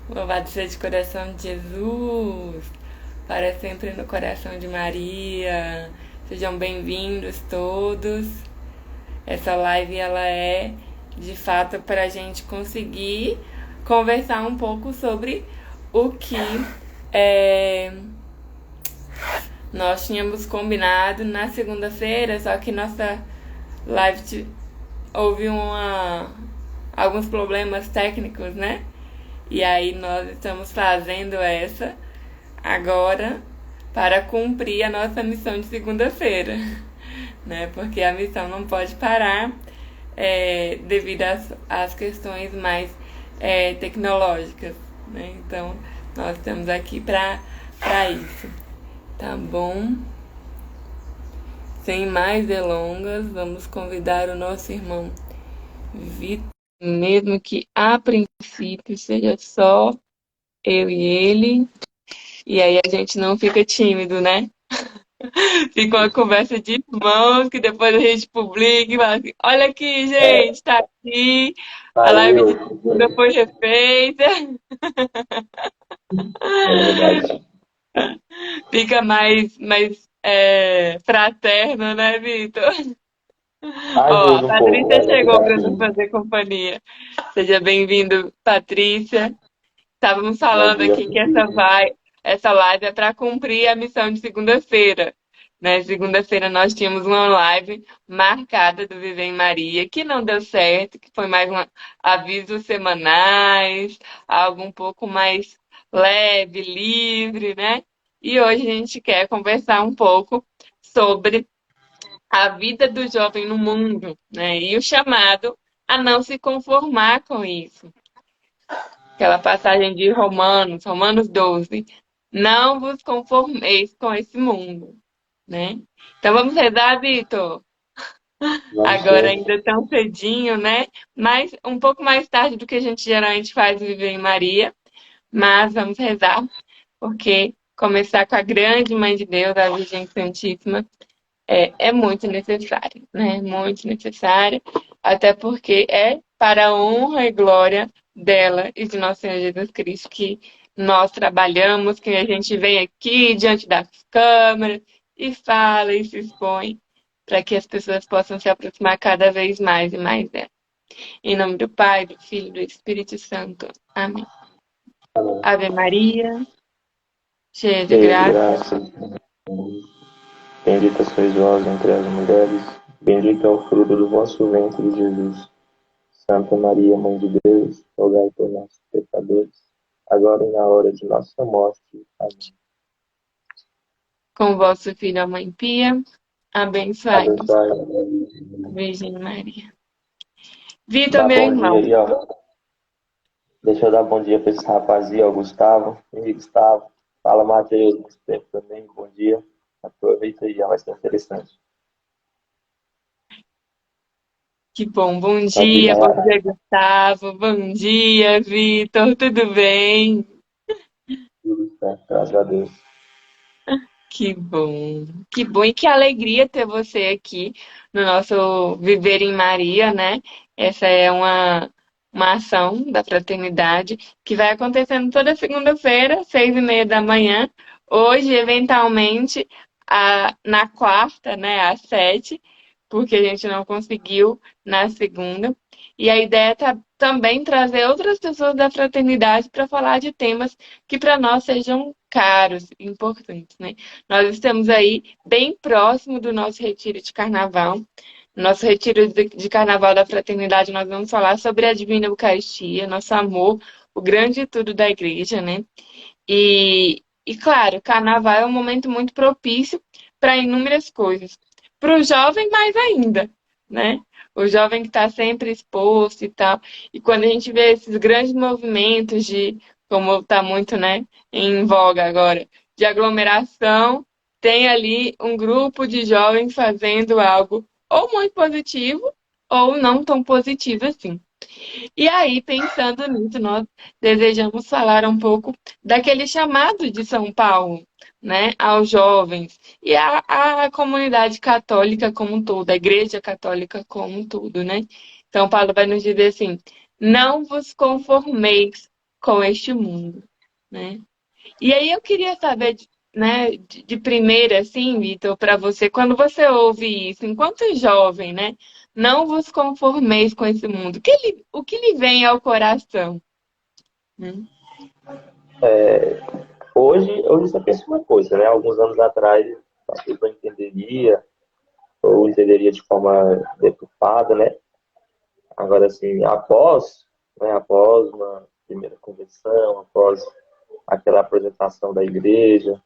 Louvado seja o coração de Jesus, para sempre no coração de Maria. Sejam bem-vindos todos. Essa live ela é de fato para a gente conseguir conversar um pouco sobre o que é, nós tínhamos combinado na segunda-feira, só que nossa live houve alguns problemas técnicos, né? E aí nós estamos fazendo essa agora para cumprir a nossa missão de segunda-feira, né? Porque a missão não pode parar devido às questões mais tecnológicas, né? Então nós estamos aqui para isso, tá bom? Sem mais delongas, vamos convidar o nosso irmão Vitor, mesmo que a princípio seja só eu e ele. E aí a gente não fica tímido, né? Fica uma conversa de irmãos que depois a gente publica e fala assim, olha aqui, É, gente, tá aqui. A live de valeu. segunda foi refeita. É verdade. Fica mais fraterno, né, Vitor? Ó, a Ajuda um pouco, Patrícia vai, no chegou para nos finalzinho. fazer companhia. Seja bem-vindo, Patrícia. Estávamos Bom falando dia, aqui que essa live é para cumprir a missão de segunda-feira. Né? Segunda-feira nós tínhamos uma live marcada do Viver em Maria, que não deu certo, que foi mais avisos semanais, algo um pouco mais leve, livre, né? E hoje a gente quer conversar um pouco sobre a vida do jovem no mundo, né? E o chamado a não se conformar com isso. Aquela passagem de Romanos 12. Não vos conformeis com esse mundo, né? Então vamos rezar, Vitor. vamos Agora sim. ainda tão cedinho, né? Mas um pouco mais tarde do que a gente geralmente faz viver em Maria. Mas vamos rezar, porque começar com a grande Mãe de Deus, a Virgem Santíssima, é muito necessário, né? Muito necessário, até porque é para a honra e glória dela e de nosso Senhor Jesus Cristo que nós trabalhamos, que a gente vem aqui diante das câmeras e fala e se expõe para que as pessoas possam se aproximar cada vez mais e mais dela. Em nome do Pai, do Filho e do Espírito Santo. Amém. Amém. Ave Maria, cheia de Cheia de graça, graça, bendita sois vós entre as mulheres, bendito é o fruto do vosso ventre, Jesus. Santa Maria, Mãe de Deus, rogai por nós, pecadores, agora e na hora de nossa morte. Amém. com vosso Filho, a Mãe Pia, abençoai-nos, Abençoai. Virgem Maria. Vitor, Dá meu bom dia irmão, aí, ó. Deixa eu dar bom dia para esse rapazinho, ó, Gustavo. E aí, Gustavo. Fala, Matheus. Muito tempo também. Bom dia. Aproveita aí, já vai ser interessante. que bom. Aqui Bom já dia, Gustavo. Bom dia, Vitor. Tudo bem? tudo certo, graças a Deus. Que bom. Que bom e que alegria ter você aqui no nosso Viver em Maria, né? Essa é uma ação da fraternidade que vai acontecendo toda segunda-feira, 6:30 da manhã. Hoje, eventualmente, na quarta, né, às 7, porque a gente não conseguiu na segunda. E a ideia é também trazer outras pessoas da fraternidade para falar de temas que para nós sejam caros, importantes, né? Nós estamos aí bem próximo do nosso retiro de carnaval. Nosso retiro de carnaval da fraternidade, nós vamos falar sobre a Divina Eucaristia, nosso amor, o grande tudo da igreja, né? E claro, carnaval é um momento muito propício para inúmeras coisas. Para o jovem, mais ainda, né? O jovem que está sempre exposto e tal. E quando a gente vê esses grandes movimentos de, como está muito, né, em voga agora, de aglomeração, tem ali um grupo de jovens fazendo algo ou muito positivo ou não tão positivo assim. E aí, pensando nisso, nós desejamos falar um pouco daquele chamado de São Paulo, né, aos jovens e à comunidade católica como um todo, a Igreja Católica como um todo, né? São Paulo vai nos dizer assim: não vos conformeis com este mundo, né? E aí eu queria saber, né, de primeira, assim, Vitor, para você, quando você ouve isso, enquanto jovem, né, não vos conformeis com esse mundo, o que lhe vem ao coração? Hum. Hoje você pensa uma coisa, né? Alguns anos atrás, talvez não entenderia, ou entenderia de forma deturpada, né? Agora, assim, após uma primeira conversão, após aquela apresentação da igreja,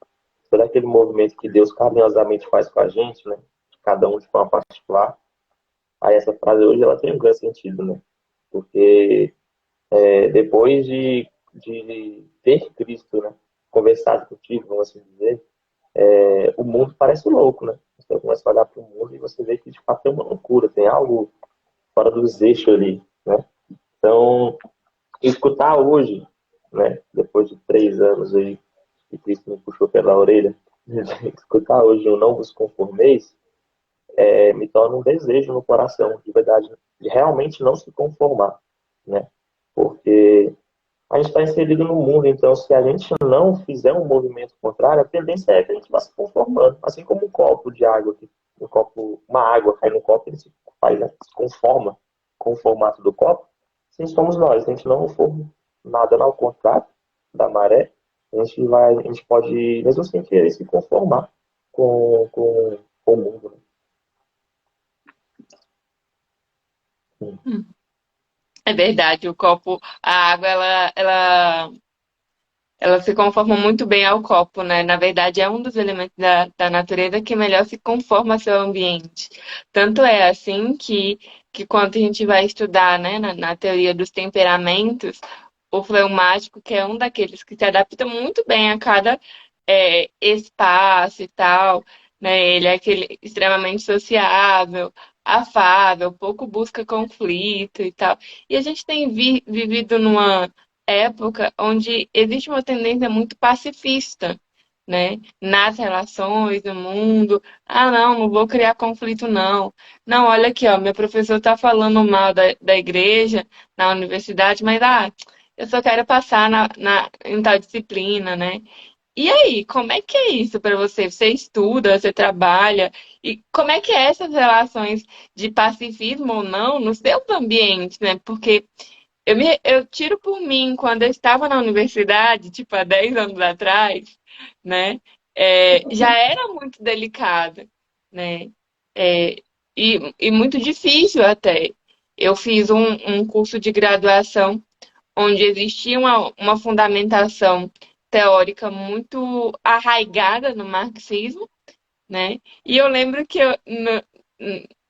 todo aquele movimento que Deus carinhosamente faz com a gente, né? Cada um de forma particular. Aí essa frase hoje ela tem um grande sentido, né? Porque depois de ter Cristo, né? Conversado contigo, vamos assim dizer, o mundo parece louco, né? Você começa a olhar para o mundo e você vê que de fato tem uma loucura, tem algo fora dos eixos ali, né? Então, escutar hoje, né? Depois de 3 anos aí, que Cristo me puxou pela orelha, escutar hoje o não vos conformeis, me torna um desejo no coração, de verdade, de realmente não se conformar, né? Porque a gente está inserido no mundo, então se a gente não fizer um movimento contrário, a tendência é que a gente vá se conformando. Assim como um copo de água, uma água cai no copo, ele se faz, né? Se conforma com o formato do copo. Assim somos nós. Se a gente não for nada ao contrário da maré, a gente pode, mesmo sem querer, se conformar com o mundo. Né? É verdade, o copo, a água, ela se conforma muito bem ao copo, né? Na verdade, é um dos elementos da natureza que melhor se conforma ao seu ambiente. Tanto é assim que quando a gente vai estudar, né, na teoria dos temperamentos, o fleumático, que é um daqueles que se adapta muito bem a cada espaço e tal, né? Ele é aquele extremamente sociável, afável, pouco busca conflito e tal. E a gente tem vivido numa época onde existe uma tendência muito pacifista, né? Nas relações, no mundo. Ah, não vou criar conflito, não. Não, olha aqui, ó, meu professor está falando mal da igreja na universidade, mas eu só quero passar em tal disciplina, né? E aí, como é que é isso para você? Você estuda, você trabalha, e como é que é essas relações de pacifismo ou não nos seus ambientes, né? Porque eu tiro por mim, quando eu estava na universidade, tipo, há 10 anos atrás, né? Já era muito delicado, né? É, e muito difícil até. Eu fiz um curso de graduação onde existia uma fundamentação teórica muito arraigada no marxismo, né? E eu lembro que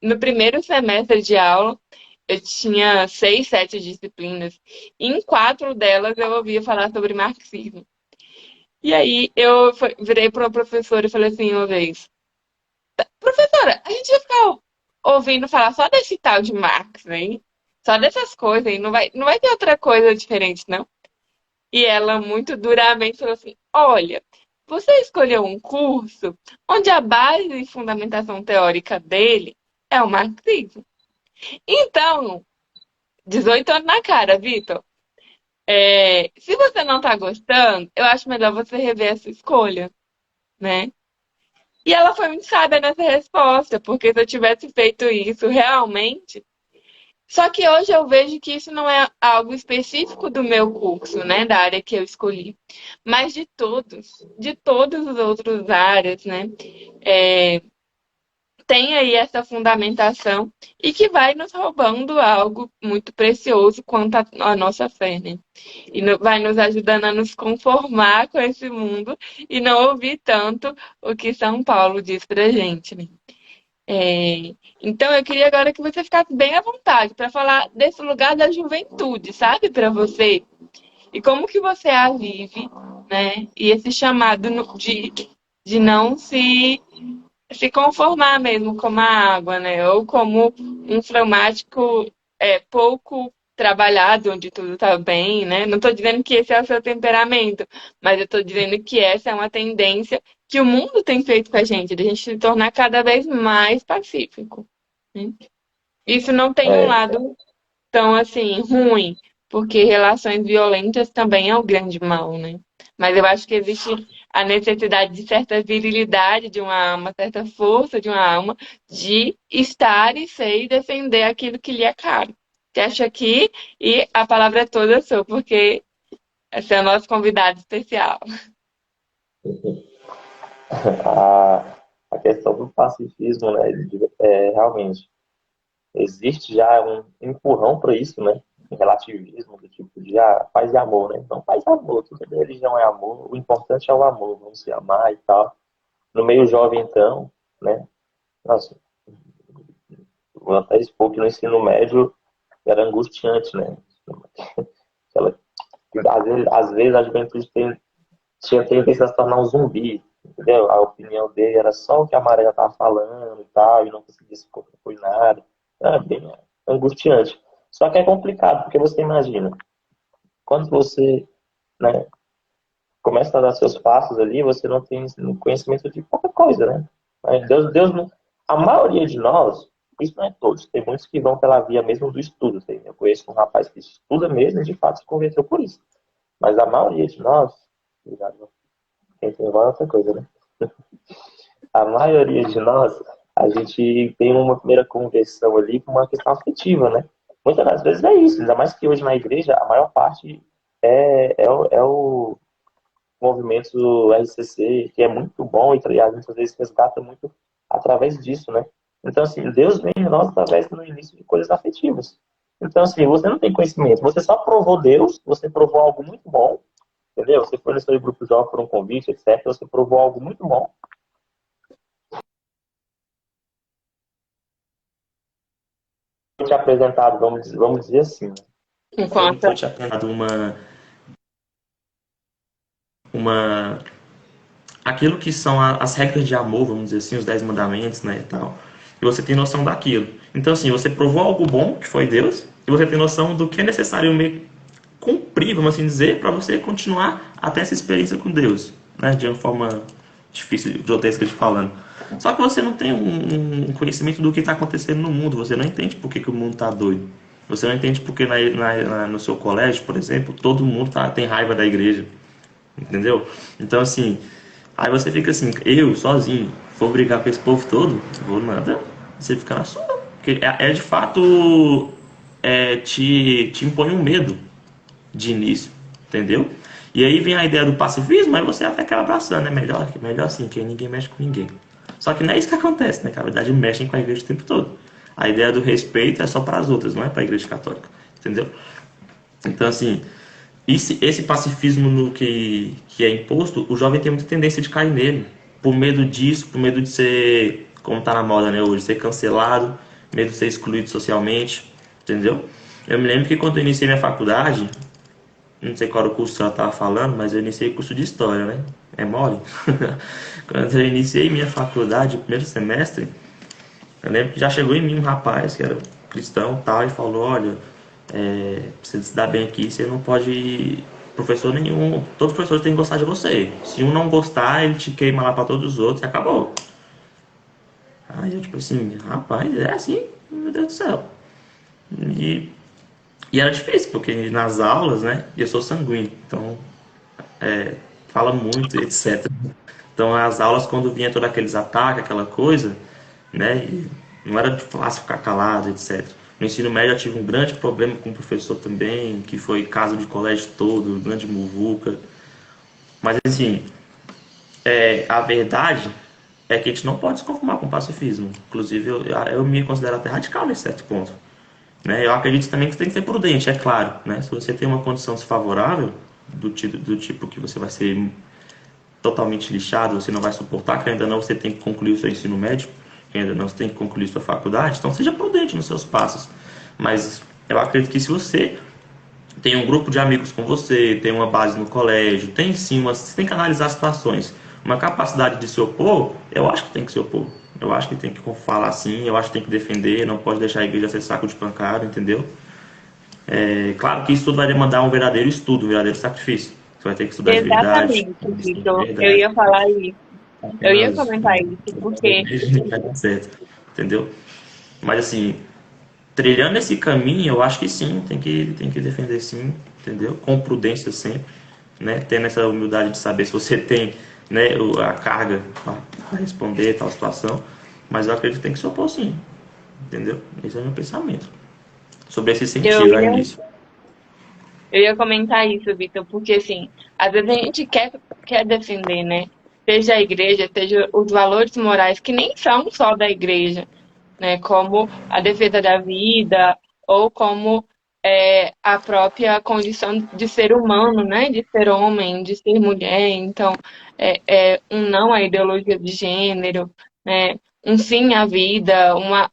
no primeiro semestre de aula, eu tinha 6, 7 disciplinas. E em 4 delas eu ouvia falar sobre marxismo. E aí eu virei para uma professora e falei assim uma vez: Professora, a gente vai ficar ouvindo falar só desse tal de Marx, hein? Só dessas coisas aí, não vai ter outra coisa diferente, não? E ela muito duramente falou assim: Olha, você escolheu um curso onde a base e fundamentação teórica dele é o marxismo. Então, 18 anos na cara, Vitor. Se você não tá gostando, eu acho melhor você rever essa escolha, né? E ela foi muito sábia nessa resposta, porque se eu tivesse feito isso realmente. Só que hoje eu vejo que isso não é algo específico do meu curso, né? Da área que eu escolhi, mas de todas as outras áreas, né? É, tem aí essa fundamentação e que vai nos roubando algo muito precioso quanto à nossa fé, né? E vai nos ajudando a nos conformar com esse mundo e não ouvir tanto o que São Paulo diz pra gente, né? Então eu queria agora que você ficasse bem à vontade para falar desse lugar da juventude, sabe, para você e como que você a vive, né? E esse chamado de não se conformar mesmo como a água, né? Ou como um fleumático pouco trabalhado, onde tudo está bem, né? Não estou dizendo que esse é o seu temperamento, mas eu estou dizendo que essa é uma tendência que o mundo tem feito com a gente, de a gente se tornar cada vez mais pacífico, né? Isso não tem um É, lado tão assim ruim, porque relações violentas também é o grande mal, né? Mas eu acho que existe a necessidade de certa virilidade de uma alma, certa força de uma alma, de estar e ser e defender aquilo que lhe é caro. Fecho aqui e a palavra é toda sua, porque esse é o nosso convidado especial. A, a questão do pacifismo, né, realmente, existe já um empurrão para isso, né, um relativismo do tipo de paz e amor, né? Então, paz e amor, toda religião é amor, o importante é o amor, vamos se amar e tal. No meio jovem, então, né, nossa, vou até expor que no ensino médio era angustiante, né? Aquela, às vezes a juventude tinha tendência a se tornar um zumbi, entendeu? A opinião dele era só o que a maré estava falando e tal, e não conseguia se contrapor em nada. Era bem angustiante. Só que é complicado, porque você imagina, quando você, né, começa a dar seus passos ali, você não tem conhecimento de qualquer coisa, né? Mas Deus não, a maioria de nós, isso não é todos, tem muitos que vão pela via mesmo do estudo. Eu conheço um rapaz que estuda mesmo e de fato se convenceu por isso. Mas a maioria de nós, quem tem voz é outra coisa, né? A maioria de nós, a gente tem uma primeira conversão ali com uma questão afetiva, né? Muitas das vezes é isso, ainda mais que hoje na igreja a maior parte é o movimento RCC, que é muito bom e muitas vezes resgata muito através disso, né? Então, assim, Deus vem em nós através no início de coisas afetivas. Então, assim, você não tem conhecimento, você só provou Deus, você provou algo muito bom, entendeu? Você foi no seu grupo jovem por um convite, etc. Você provou algo muito bom. Foi te apresentado, vamos dizer assim, né? Enquanto Foi te apresentado uma aquilo que são as regras de amor, vamos dizer assim, os 10 mandamentos, né, e tal. E você tem noção daquilo. Então, assim, você provou algo bom, que foi Deus, e você tem noção do que é necessário meio cumprir, vamos assim dizer, para você continuar até essa experiência com Deus, né, de uma forma difícil, grotesca de falando. Só que você não tem um conhecimento do que está acontecendo no mundo, você não entende por que o mundo está doido. Você não entende porque no seu colégio, por exemplo, todo mundo tem raiva da igreja. Entendeu? Então, assim, aí você fica assim, eu sozinho, vou brigar com esse povo todo, vou nada, você fica na sua. Porque é de fato, te impõe um medo de início, entendeu? E aí vem a ideia do pacifismo, aí você até acaba abraçando, é melhor assim, que ninguém mexe com ninguém. Só que não é isso que acontece, né? Que na verdade mexem com a igreja o tempo todo. A ideia do respeito é só para as outras, não é para a igreja católica, entendeu? Então, assim, esse pacifismo no que é imposto, o jovem tem muita tendência de cair nele. Por medo disso, por medo de ser, como está na moda, né, hoje, ser cancelado, medo de ser excluído socialmente, entendeu? Eu me lembro que quando eu iniciei minha faculdade, não sei qual era o curso que ela estava falando, mas eu iniciei o curso de História, né? É mole? Quando eu iniciei minha faculdade, primeiro semestre, eu lembro que já chegou em mim um rapaz que era cristão tal, e falou, olha, você se dá bem aqui, você não pode. Professor nenhum, todos os professores têm que gostar de você. Se um não gostar, ele te queima lá para todos os outros e acabou. Aí eu, tipo assim, rapaz, é assim, meu Deus do céu. E, e era difícil, porque nas aulas, né, eu sou sanguíneo, então fala muito, etc. Então as aulas, quando vinha todos aqueles ataques, aquela coisa, né, e não era fácil ficar calado, etc. No ensino médio eu tive um grande problema com o professor também, que foi caso de colégio todo, grande muvuca. Mas assim, a verdade é que a gente não pode se conformar com o pacifismo. Inclusive, eu me considero até radical nesse certo ponto. Né? Eu acredito também que você tem que ser prudente, é claro. Né? Se você tem uma condição desfavorável, do tipo que você vai ser totalmente lixado, você não vai suportar, que ainda não você tem que concluir o seu ensino médio, que ainda não você tem que concluir sua faculdade, então seja prudente nos seus passos. Mas eu acredito que se você tem um grupo de amigos com você, tem uma base no colégio, tem sim, você tem que analisar situações. Uma capacidade de se opor, eu acho que tem que se opor. Eu acho que tem que falar assim, eu acho que tem que defender, não pode deixar a igreja ser saco de pancada, entendeu? Claro que isso tudo vai demandar um verdadeiro estudo, um verdadeiro sacrifício. Você vai ter que estudar de verdade, exatamente, de Vitor. Eu verdade. ia falar isso. Eu ia Apenas comentar isso, porque vai dar certo, entendeu? Mas assim, trilhando esse caminho, eu acho que sim, tem que defender sim, entendeu? Com prudência sempre, né? Tendo essa humildade de saber se você tem, né, a carga para responder tal situação, mas eu acredito que tem que se opor sim, entendeu? Esse é o meu pensamento sobre esse Eu sentido aí ia, nisso. eu ia comentar isso, Vitor, porque assim, às vezes a gente quer defender, né? Seja a igreja, seja os valores morais que nem são só da igreja, né? Como a defesa da vida ou como a própria condição de ser humano, né? De ser homem, de ser mulher. Então, um não à ideologia de gênero, né? Um sim à vida, uma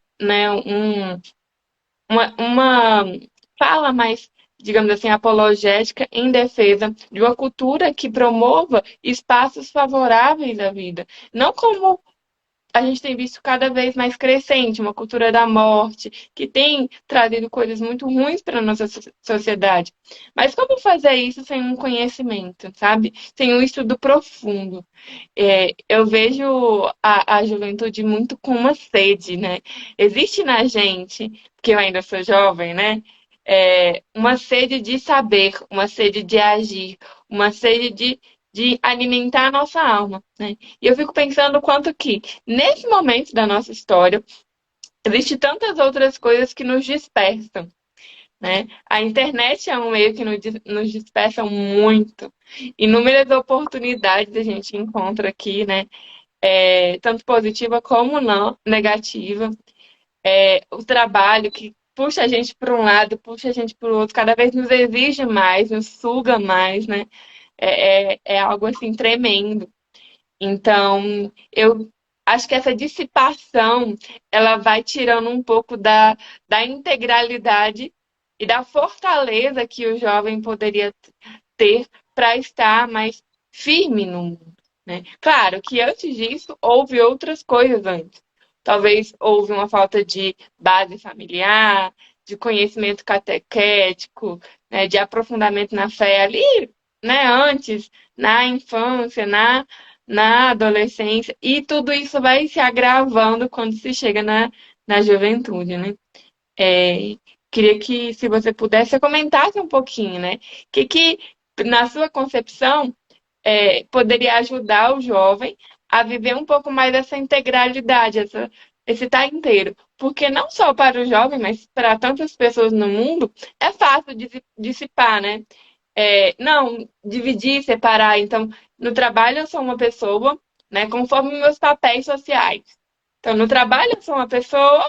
fala mais, digamos assim, apologética em defesa de uma cultura que promova espaços favoráveis à vida. Não como a gente tem visto cada vez mais crescente, uma cultura da morte, que tem trazido coisas muito ruins para a nossa sociedade. Mas como fazer isso sem um conhecimento, sabe? Sem um estudo profundo? Eu vejo a juventude muito com uma sede, né? Existe na gente, porque eu ainda sou jovem, né? Uma sede de saber, uma sede de agir, uma sede de alimentar a nossa alma, né? E eu fico pensando o quanto que, nesse momento da nossa história, existe tantas outras coisas que nos dispersam, né? A internet é um meio que nos dispersa muito. Inúmeras oportunidades a gente encontra aqui, né? Tanto positiva como não negativa. O trabalho que puxa a gente para um lado, puxa a gente para o outro, cada vez nos exige mais, nos suga mais, né? É algo assim tremendo. Então, eu acho que essa dissipação ela vai tirando um pouco da integralidade e da fortaleza que o jovem poderia ter para estar mais firme no mundo, né? Claro que antes disso houve outras coisas antes. Talvez houve uma falta de base familiar, de conhecimento catequético, né, de aprofundamento na fé ali, né, antes, na infância, na adolescência, e tudo isso vai se agravando quando se chega na juventude, né? É, queria que, se você pudesse, você comentasse um pouquinho, né? Que na sua concepção, poderia ajudar o jovem a viver um pouco mais essa integralidade, esse estar inteiro. Porque não só para o jovem, mas para tantas pessoas no mundo, é fácil dissipar, né? Não, dividir, separar. Então, no trabalho eu sou uma pessoa, né, conforme meus papéis sociais. Então, no trabalho eu sou uma pessoa,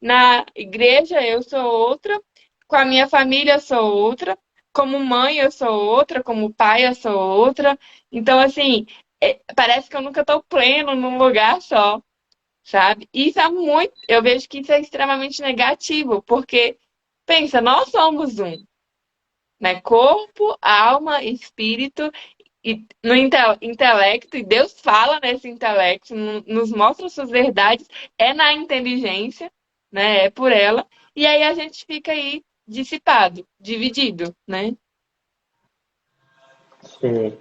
na igreja eu sou outra, com a minha família eu sou outra, como mãe eu sou outra, como pai eu sou outra. Então, assim, parece que eu nunca estou pleno num lugar só, sabe? Isso é muito, eu vejo que isso é extremamente negativo, porque, pensa, nós somos um, né? Corpo, alma, espírito e no intelecto, e Deus fala nesse intelecto, nos mostra suas verdades, é na inteligência, né? É por ela, e aí a gente fica aí dissipado, dividido, né? Sim,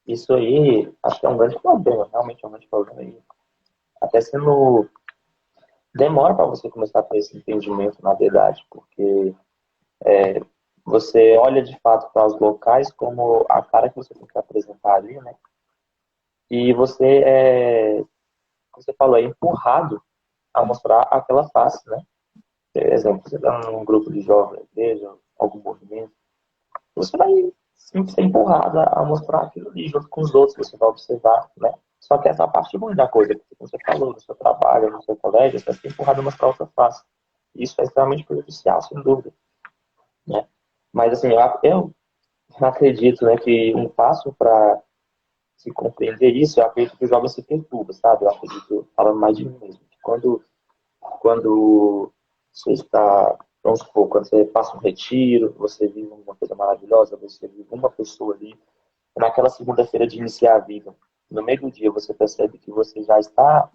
isso aí acho que é um grande problema, realmente é um grande problema aí. Até sendo. Demora para você começar a ter esse entendimento, na verdade, porque você olha de fato para os locais como a cara que você tem que apresentar ali, né? E você falou, é empurrado a mostrar aquela face, né? Por exemplo, você está num grupo de jovens, igreja, algum movimento, você vai sempre ser empurrado a mostrar aquilo ali junto com os outros, você vai observar, né? Só que essa parte ruim da coisa, que você falou, no seu trabalho, no seu colégio, você vai ser empurrado a mostrar outra face. Isso é extremamente prejudicial, sem dúvida, né? Mas, assim, eu acredito, né, que um passo para se compreender isso, eu acredito que o jovem se perturba, sabe? Eu acredito, falando mais de mim mesmo, que quando você está, vamos supor, quando você passa um retiro, você vive uma coisa maravilhosa, você vive uma pessoa ali, naquela segunda-feira de iniciar a vida, no meio do dia você percebe que você já está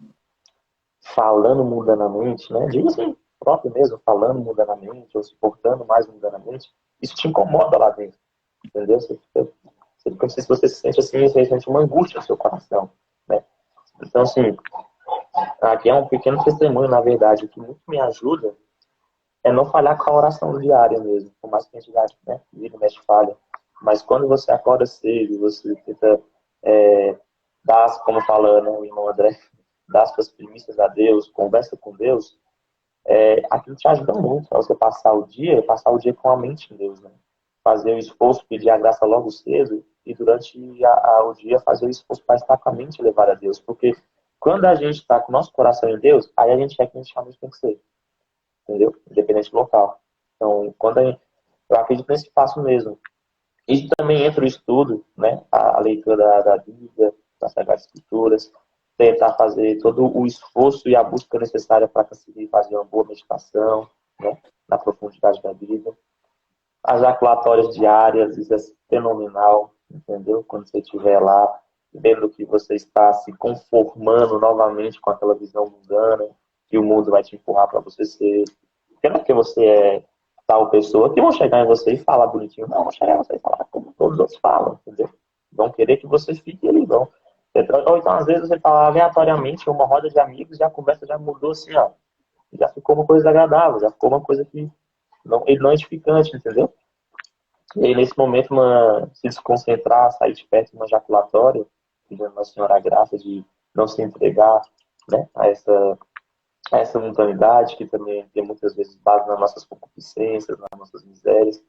falando mundanamente, né? Digo assim, próprio mesmo, falando mundanamente, ou se portando mais mundanamente, isso te incomoda lá dentro, entendeu? Como se você se sente assim, você sente uma angústia no seu coração, né? Então, assim, Aqui é um pequeno testemunho, na verdade, o que muito me ajuda é não falhar com a oração diária mesmo, por mais que a gente já, né, vira e mexe falha. Mas quando você acorda cedo, você tenta dar, como fala, né, o irmão André, dar as suas primícias a Deus, conversa com Deus, aquilo te ajuda muito a você passar o dia com a mente em Deus, né? Fazer o esforço, pedir a graça logo cedo e durante o dia fazer o esforço para estar com a mente elevada a Deus. Porque quando a gente está com o nosso coração em Deus, aí a gente é que a gente realmente tem que ser, entendeu? Independente do local. Então, eu acredito nesse passo mesmo. Isso também entra o estudo, né? A leitura da Bíblia, das Sagradas Escrituras, tentar fazer todo o esforço e a busca necessária para conseguir fazer uma boa meditação, né? Na profundidade da Bíblia. As jaculatórias diárias, isso é fenomenal, entendeu? Quando você estiver lá, vendo que você está se conformando novamente com aquela visão mundana, que o mundo vai te empurrar para você ser. Porque não é porque você é tal pessoa que vão chegar em você e falar bonitinho. Não, vão chegar em você e falar como todos os outros falam, entendeu? Vão querer que você fique ali, vão. Ou então, às vezes, você está aleatoriamente em uma roda de amigos e a conversa já mudou assim, ó. Já ficou uma coisa agradável, já ficou uma coisa que não é edificante, entendeu? E aí, nesse momento, se desconcentrar, sair de perto de uma jaculatória, pedindo Nossa Senhora a graça de não se entregar, né, a essa mundanidade que também tem muitas vezes base nas nossas concupiscências, nas nossas misérias,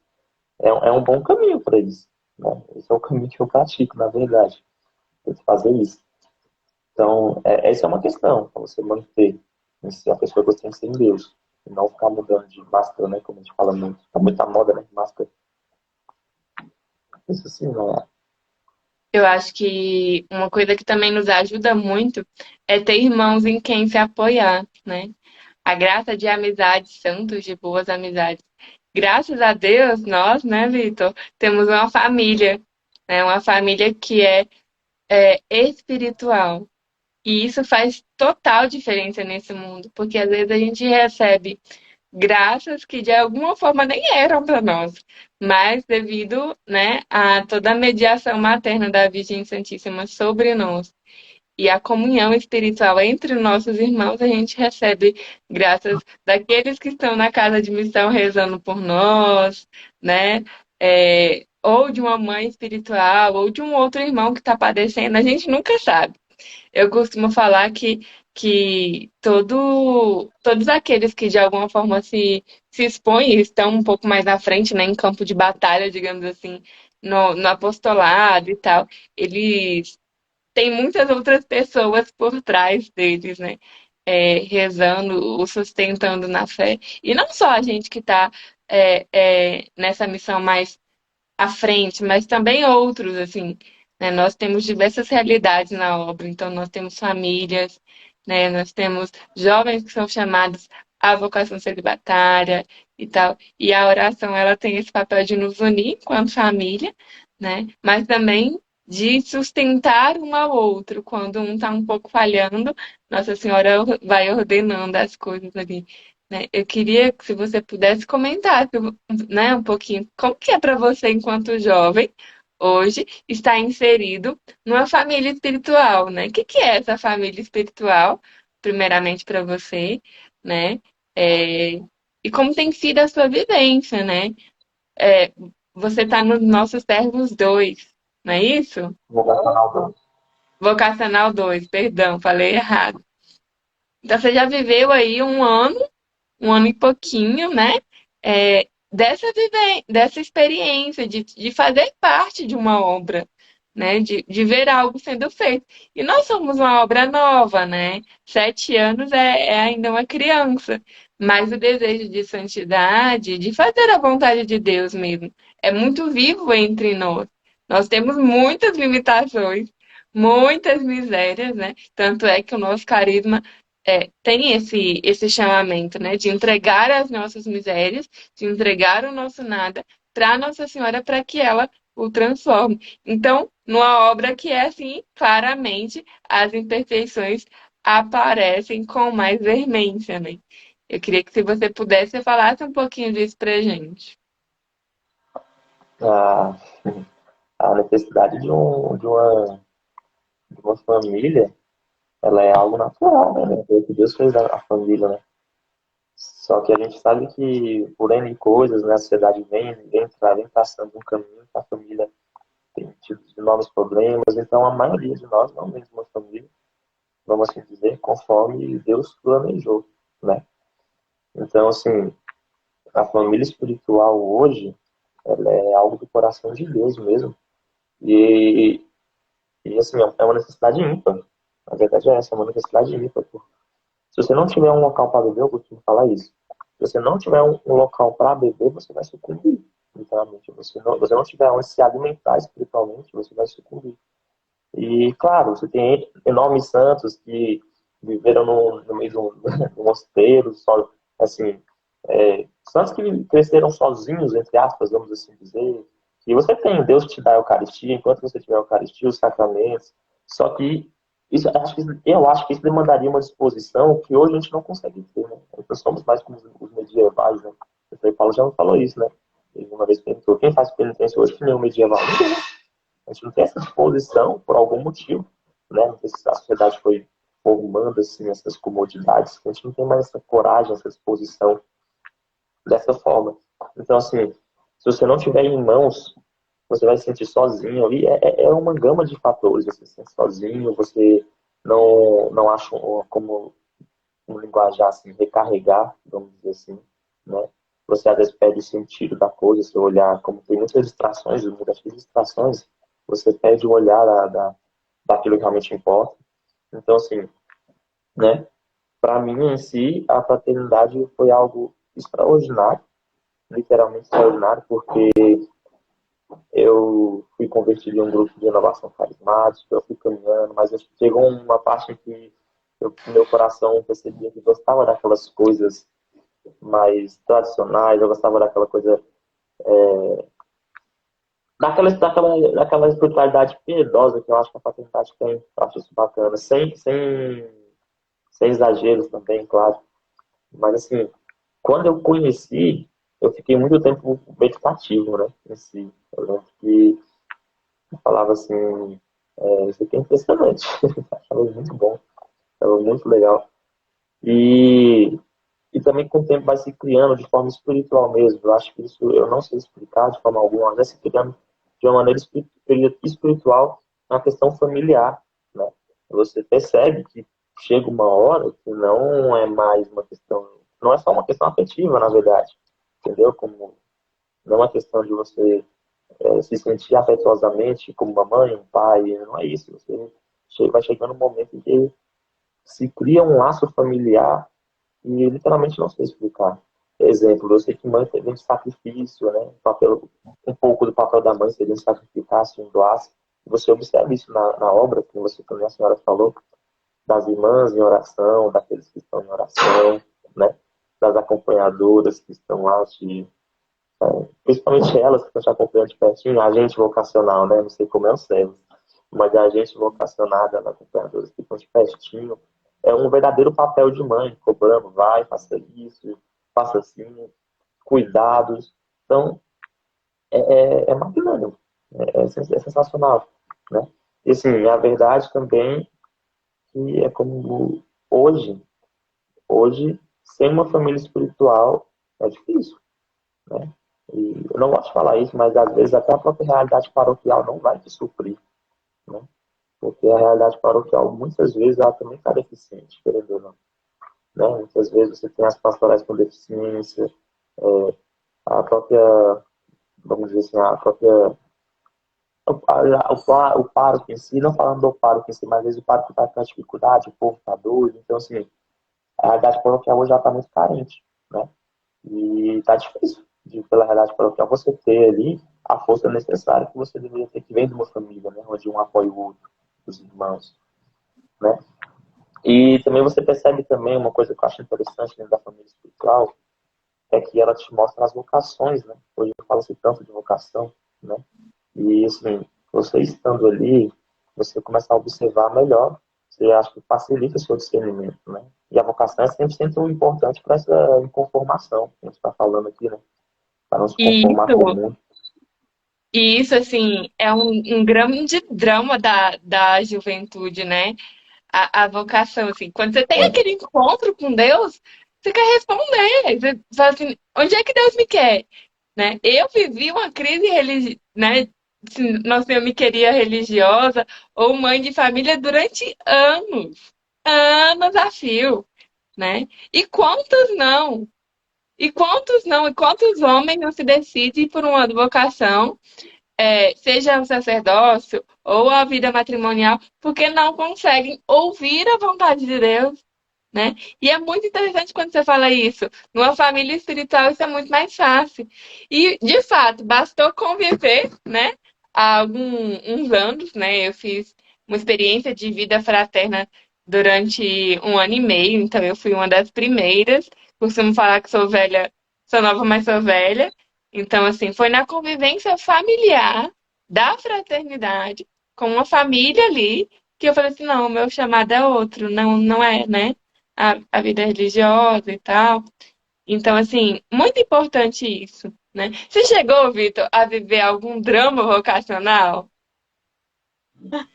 é um bom caminho para isso. Né? Esse é o caminho que eu pratico, na verdade, de fazer isso. Então, essa é uma questão, para você manter a pessoa que você tem que ser em Deus, e não ficar mudando de máscara, né, como a gente fala muito. Tá muita moda, né, máscara. Isso sim, não é. Eu acho que uma coisa que também nos ajuda muito é ter irmãos em quem se apoiar, né? A graça de amizades santos, de boas amizades. Graças a Deus, nós, né, Vitor, temos uma família, né? Uma família que é espiritual. E isso faz total diferença nesse mundo, porque às vezes a gente recebe graças que de alguma forma nem eram para nós, mas devido, né, a toda a mediação materna da Virgem Santíssima sobre nós e a comunhão espiritual entre nossos irmãos, a gente recebe graças daqueles que estão na casa de missão rezando por nós, né? Ou de uma mãe espiritual, ou de um outro irmão que está padecendo, a gente nunca sabe. Eu costumo falar que todos aqueles que de alguma forma se expõem e estão um pouco mais à frente, né, em campo de batalha, digamos assim, no apostolado e tal, eles têm muitas outras pessoas por trás deles, né? Rezando, o sustentando na fé. E não só a gente que está nessa missão mais à frente, mas também outros, assim, né? Nós temos diversas realidades na obra, então nós temos famílias, né? Nós temos jovens que são chamados à vocação celibatária e tal, e a oração, ela tem esse papel de nos unir enquanto família, né? Mas também de sustentar um ao outro, quando um está um pouco falhando, Nossa Senhora vai ordenando as coisas ali, né? Eu queria que se você pudesse comentar, né, um pouquinho, como que é para você, enquanto jovem, hoje, estar inserido numa família espiritual, né? O que que é essa família espiritual, primeiramente para você, né? É, e como tem sido a sua vivência, né? É, você está nos nossos servos 2, não é isso? Vocacional 2. Vocacional 2, perdão, falei errado. Então você já viveu aí um ano e pouquinho, né? Dessa experiência de fazer parte de uma obra, né? De ver algo sendo feito. E nós somos uma obra nova, né? 7 anos é ainda uma criança, mas o desejo de santidade, de fazer a vontade de Deus mesmo, é muito vivo entre nós. Nós temos muitas limitações, muitas misérias, né? Tanto é que o nosso carisma tem esse chamamento, né, de entregar as nossas misérias, de entregar o nosso nada para Nossa Senhora para que ela o transforme. Então, numa obra que é assim, claramente as imperfeições aparecem com mais veemência, né? Eu queria que se você pudesse falasse um pouquinho disso pra gente. A, a necessidade de uma família ela é algo natural, né? Foi o que Deus fez a família, né? Só que a gente sabe que por N coisas, né, a sociedade vem traçando um caminho que a família tem tido enormes problemas, então a maioria de nós não vem de uma família, vamos assim dizer, conforme Deus planejou, né? Então, assim, a família espiritual hoje, ela é algo do coração de Deus mesmo. E, e assim, é uma necessidade ímpar. A verdade é essa, é uma necessidade ímpar. Se você não tiver um local para beber, eu costumo falar isso. Se você não tiver um local para beber, você vai sucumbir, literalmente. Você não tiver onde se alimentar espiritualmente, você vai sucumbir. E, claro, você tem enormes santos que viveram no meio de um, de um mosteiro, só, assim, santos que cresceram sozinhos, entre aspas, vamos assim dizer. E você tem, Deus te dá a Eucaristia, enquanto você tiver a Eucaristia, os sacramentos. Só que eu acho que isso demandaria uma disposição que hoje a gente não consegue ter, né? Nós somos mais como os medievais, né? O Frei Paulo já me falou isso, né? Ele uma vez perguntou, quem faz penitência hoje que nem o medieval? A gente não tem essa disposição por algum motivo, né? Não sei se a sociedade foi formando assim, essas comodidades, a gente não tem mais essa coragem, essa disposição dessa forma. Então, assim, se você não tiver em mãos, você vai se sentir sozinho ali. É uma gama de fatores. Você se sente sozinho, você não acha como um linguajar assim, recarregar, vamos dizer assim, né? Você às vezes perde o sentido da coisa, seu olhar, como tem muitas distrações, muitas distrações, você perde o olhar daquilo que realmente importa. Então, assim, né? Para mim, em si, a fraternidade foi algo extraordinário, literalmente extraordinário, porque eu fui convertido em um grupo de inovação carismática, eu fui caminhando, mas chegou uma parte em que meu coração percebia que gostava daquelas coisas mais tradicionais, eu gostava daquela coisa, daquela espiritualidade piedosa que eu acho que a fraternidade tem, eu acho isso bacana, sem exageros também, claro. Mas assim, quando eu conheci, eu fiquei muito tempo meditativo, né, em si. Eu lembro que eu falava assim, isso aqui é impressionante. Achava muito bom, achava muito legal. E, e também com o tempo vai se criando de forma espiritual mesmo. Eu acho que isso eu não sei explicar de forma alguma, mas vai se criando de uma maneira espiritual na questão familiar, né? Você percebe que chega uma hora que não é mais uma questão, não é só uma questão afetiva, na verdade, entendeu? Como não é uma questão de você se sentir afetuosamente como uma mãe, um pai, não é isso. Você vai chegando um momento em que se cria um laço familiar e literalmente não sei explicar. Exemplo, eu sei que mãe teve um sacrifício, né? Um pouco do papel da mãe seria um sacrificasse, um doasse. Você observa isso na obra, que você também, a senhora falou, das irmãs em oração, daqueles que estão em oração, né? Das acompanhadoras que estão lá te principalmente elas que estão te acompanhando de pertinho, a gente vocacional, né? Não sei como é o céu, mas a gente vocacionada, as acompanhadoras que estão de pertinho, é um verdadeiro papel de mãe, cobrando, vai, faça isso, faça assim, cuidados. Então, é magnânimo, é sensacional, né? E assim, a verdade também que é como hoje, sem uma família espiritual, é difícil, né? E eu não gosto de falar isso, mas às vezes até a própria realidade paroquial não vai te suprir, né? Porque a realidade paroquial, muitas vezes, ela também está deficiente, querendo ou não. Né? Muitas vezes você tem as pastorais com deficiência, a própria, vamos dizer assim, a própria, o pároco em si, não falando do pároco em si, mas às vezes o pároco está com dificuldade, o povo está doido, então assim, a realidade paroquial hoje já está muito carente, né? E tá difícil, pela realidade paroquial, você ter ali a força necessária que você deveria ter que vem de uma família, né? Onde um apoia o outro, os irmãos, né? E também você percebe também uma coisa que eu acho interessante dentro da família espiritual, é que ela te mostra as vocações, né? Hoje fala-se tanto de vocação, né? E, assim, você estando ali, você começa a observar melhor, você acha que facilita o seu discernimento, né? E a vocação é 100% importante para essa inconformação que a gente está falando aqui, né? Para não se E conformar com o isso, mundo. e isso assim, é um grande drama da juventude, né? a vocação, assim. Quando você tem aquele encontro com Deus, você quer responder. Você fala assim, onde é que Deus me quer? Né? Eu vivi uma crise né? Se nossa, eu me queria religiosa ou mãe de família durante anos. Anos a fio, né? E quantos não? E quantos não? E quantos homens não se decidem por uma vocação, seja o sacerdócio ou a vida matrimonial, porque não conseguem ouvir a vontade de Deus, né? E é muito interessante quando você fala isso. Numa família espiritual, isso é muito mais fácil. E, de fato, bastou conviver, né? Há uns anos, né? Eu fiz uma experiência de vida fraterna durante um ano e meio, então eu fui uma das primeiras. Costumo falar que sou velha, sou nova, mas sou velha. Então, assim, foi na convivência familiar da fraternidade, com uma família ali, que eu falei assim, não, o meu chamado é outro, não, não é, né? A vida religiosa e tal. Então, assim, muito importante isso, né? Você chegou, Vitor, a viver algum drama vocacional?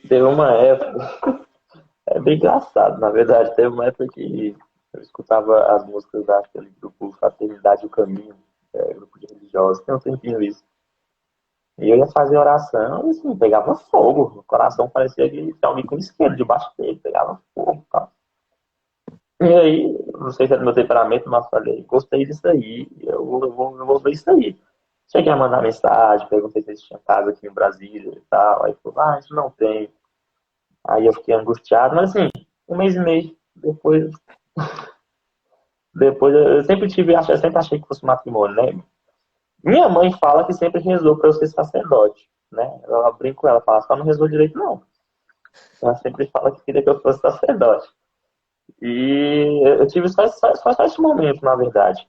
Teve uma época, é bem engraçado, na verdade, teve uma época que eu escutava as músicas daquele grupo Fraternidade e o Caminho, grupo de religiosos, tem um tempinho isso. E eu ia fazer oração e assim, pegava fogo. O coração parecia que tinha alguém com isqueiro debaixo dele, pegava fogo, cara. E aí, não sei se é do meu temperamento, mas falei, gostei disso aí, eu vou ver isso aí. Cheguei a mandar mensagem, perguntei se eles tinham casa aqui em Brasília e tal. Aí falou, isso não tem. Aí eu fiquei angustiado, mas assim, um mês e meio depois eu sempre tive, eu sempre achei que fosse matrimônio, né? Minha mãe fala que sempre rezou para eu ser sacerdote, né? Ela brinca com ela, fala, só não rezou direito, não. Ela sempre fala que queria que eu fosse sacerdote. E eu tive só esse momento, na verdade.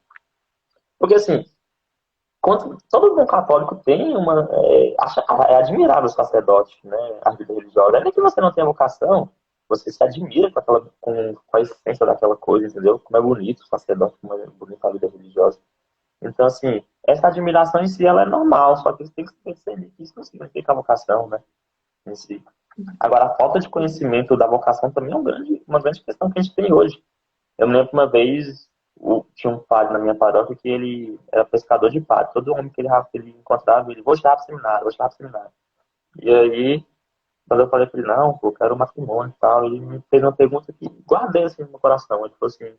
Porque assim, todo bom católico tem uma. É admirável o sacerdote, né? A vida religiosa. Ainda que você não tenha vocação, você se admira com a essência daquela coisa, entendeu? Como é bonito o sacerdote, como é bonita a vida religiosa. Então, assim, essa admiração em si ela é normal, só que tem que perceber que isso não significa a vocação, né? Em si. Agora, a falta de conhecimento da vocação também é uma grande questão que a gente tem hoje. Eu me lembro que uma vez tinha um padre na minha paróquia que ele era pescador de padre. Todo homem que ele encontrava, ele, vou te dar pro seminário, vou te dar pro seminário. E aí, quando eu falei pra ele, não, pô, eu quero matrimônio e tal, ele me fez uma pergunta que guardei assim no meu coração. Ele falou assim, o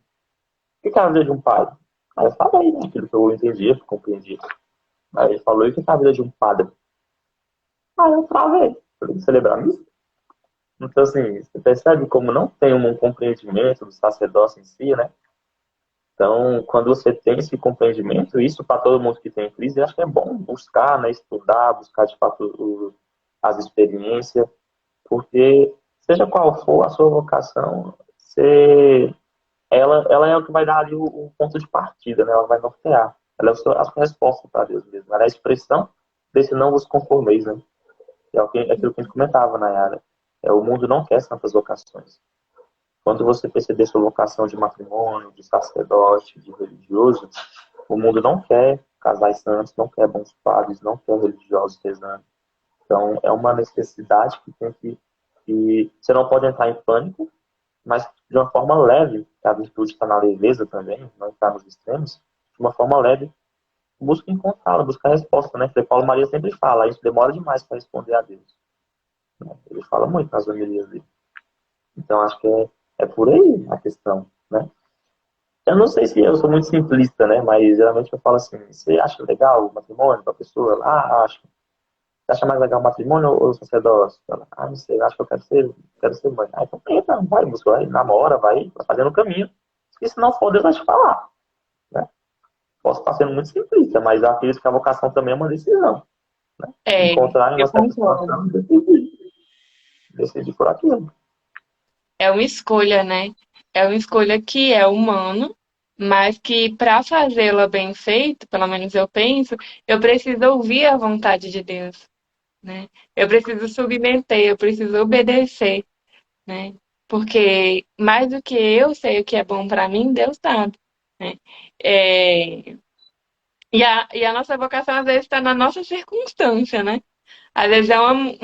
que é a vida de um padre? Aí eu falei, né, aquilo que eu entendia, que eu compreendia. Aí ele falou, e o que é a vida de um padre? Aí eu travei. Falei, celebrar missa? Então, assim, você percebe como não tem um compreendimento do sacerdócio em si, né? Então, quando você tem esse compreendimento, isso para todo mundo que tem crise, eu acho que é bom buscar, né, estudar, buscar de fato as experiências, porque seja qual for a sua vocação, ela é o que vai dar ali o ponto de partida, né? Ela vai nortear. Ela é a sua resposta para Deus mesmo. Ela é a expressão desse não vos conformeis, né? É aquilo que a gente comentava, Nayara. O mundo não quer santas vocações. Quando você perceber sua vocação de matrimônio, de sacerdote, de religioso, o mundo não quer casais santos, não quer bons padres, não quer religiosos rezando. Então, é uma necessidade que tem que você não pode entrar em pânico, mas de uma forma leve, a virtude está na leveza também, não está nos extremos, de uma forma leve, busca encontrá-la, busca a resposta, né? Porque Paulo Maria sempre fala, isso demora demais para responder a Deus. Ele fala muito nas homilias dele. Então, acho que é por aí a questão, né? Eu não sei se eu sou muito simplista, né? Mas geralmente eu falo assim: você acha legal o matrimônio para a pessoa? Acho. Você acha mais legal o matrimônio ou o sacerdócio? Ela, não sei, eu acho que eu quero ser mãe. Então entra, vai, busca, vai, namora, vai fazendo o caminho. E se não for, Deus vai te falar, né? Posso estar sendo muito simplista, mas acredito que a vocação também é uma decisão, né? É, Encontrar em uma eu certa concordo. situação e decidir por aquilo. É uma escolha, né? É uma escolha que é humano, mas que para fazê-la bem feita, pelo menos eu penso, eu preciso ouvir a vontade de Deus, né? Eu preciso submeter, eu preciso obedecer, né? Porque mais do que eu sei o que é bom para mim, Deus sabe, né? É, e a nossa vocação às vezes está na nossa circunstância, né? Às vezes é Sim,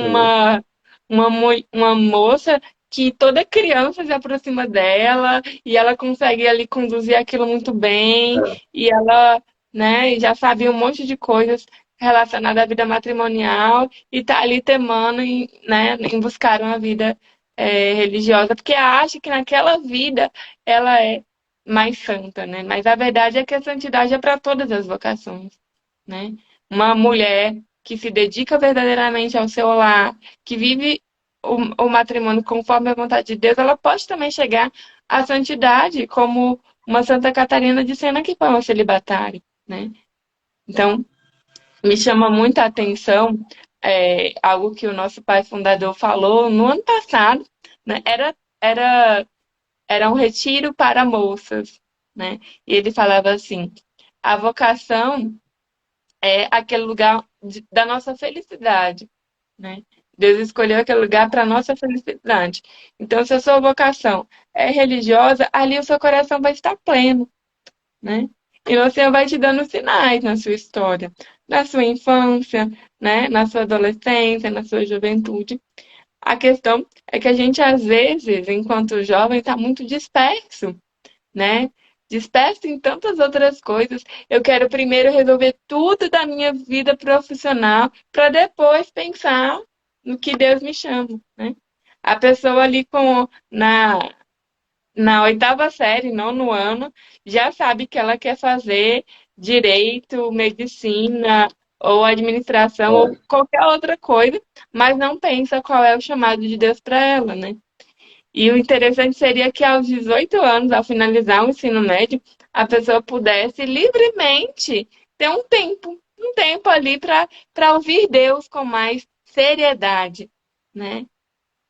uma moça que toda criança se aproxima dela e ela consegue ali conduzir aquilo muito bem É, e ela, né, já sabia um monte de coisas relacionadas à vida matrimonial e tá ali temando em, né, em buscar uma vida religiosa, porque acha que naquela vida ela é mais santa, né? Mas a verdade é que a santidade é para todas as vocações, né? Uma mulher que se dedica verdadeiramente ao seu lar, que vive o matrimônio conforme a vontade de Deus, ela pode também chegar à santidade, como uma Santa Catarina de Sena que foi uma celibatária, né? Então, me chama muita atenção algo que o nosso pai fundador falou no ano passado, né? Era um retiro para moças, né? E ele falava assim: a vocação é aquele lugar da nossa felicidade, né? Deus escolheu aquele lugar para nossa felicidade. Então, se a sua vocação é religiosa, ali o seu coração vai estar pleno, né? E você vai te dando sinais na sua história, na sua infância, né? Na sua adolescência, na sua juventude. A questão é que a gente, às vezes, enquanto jovem, está muito disperso, né? Disperso em tantas outras coisas. Eu quero primeiro resolver tudo da minha vida profissional para depois pensar no que Deus me chama, né? A pessoa ali na oitava série, nono ano, já sabe que ela quer fazer direito, medicina ou administração ou é, qualquer outra coisa, mas não pensa qual é o chamado de Deus para ela, né? E o interessante seria que aos 18 anos, ao finalizar o ensino médio, a pessoa pudesse livremente ter um tempo ali para ouvir Deus com mais seriedade, né?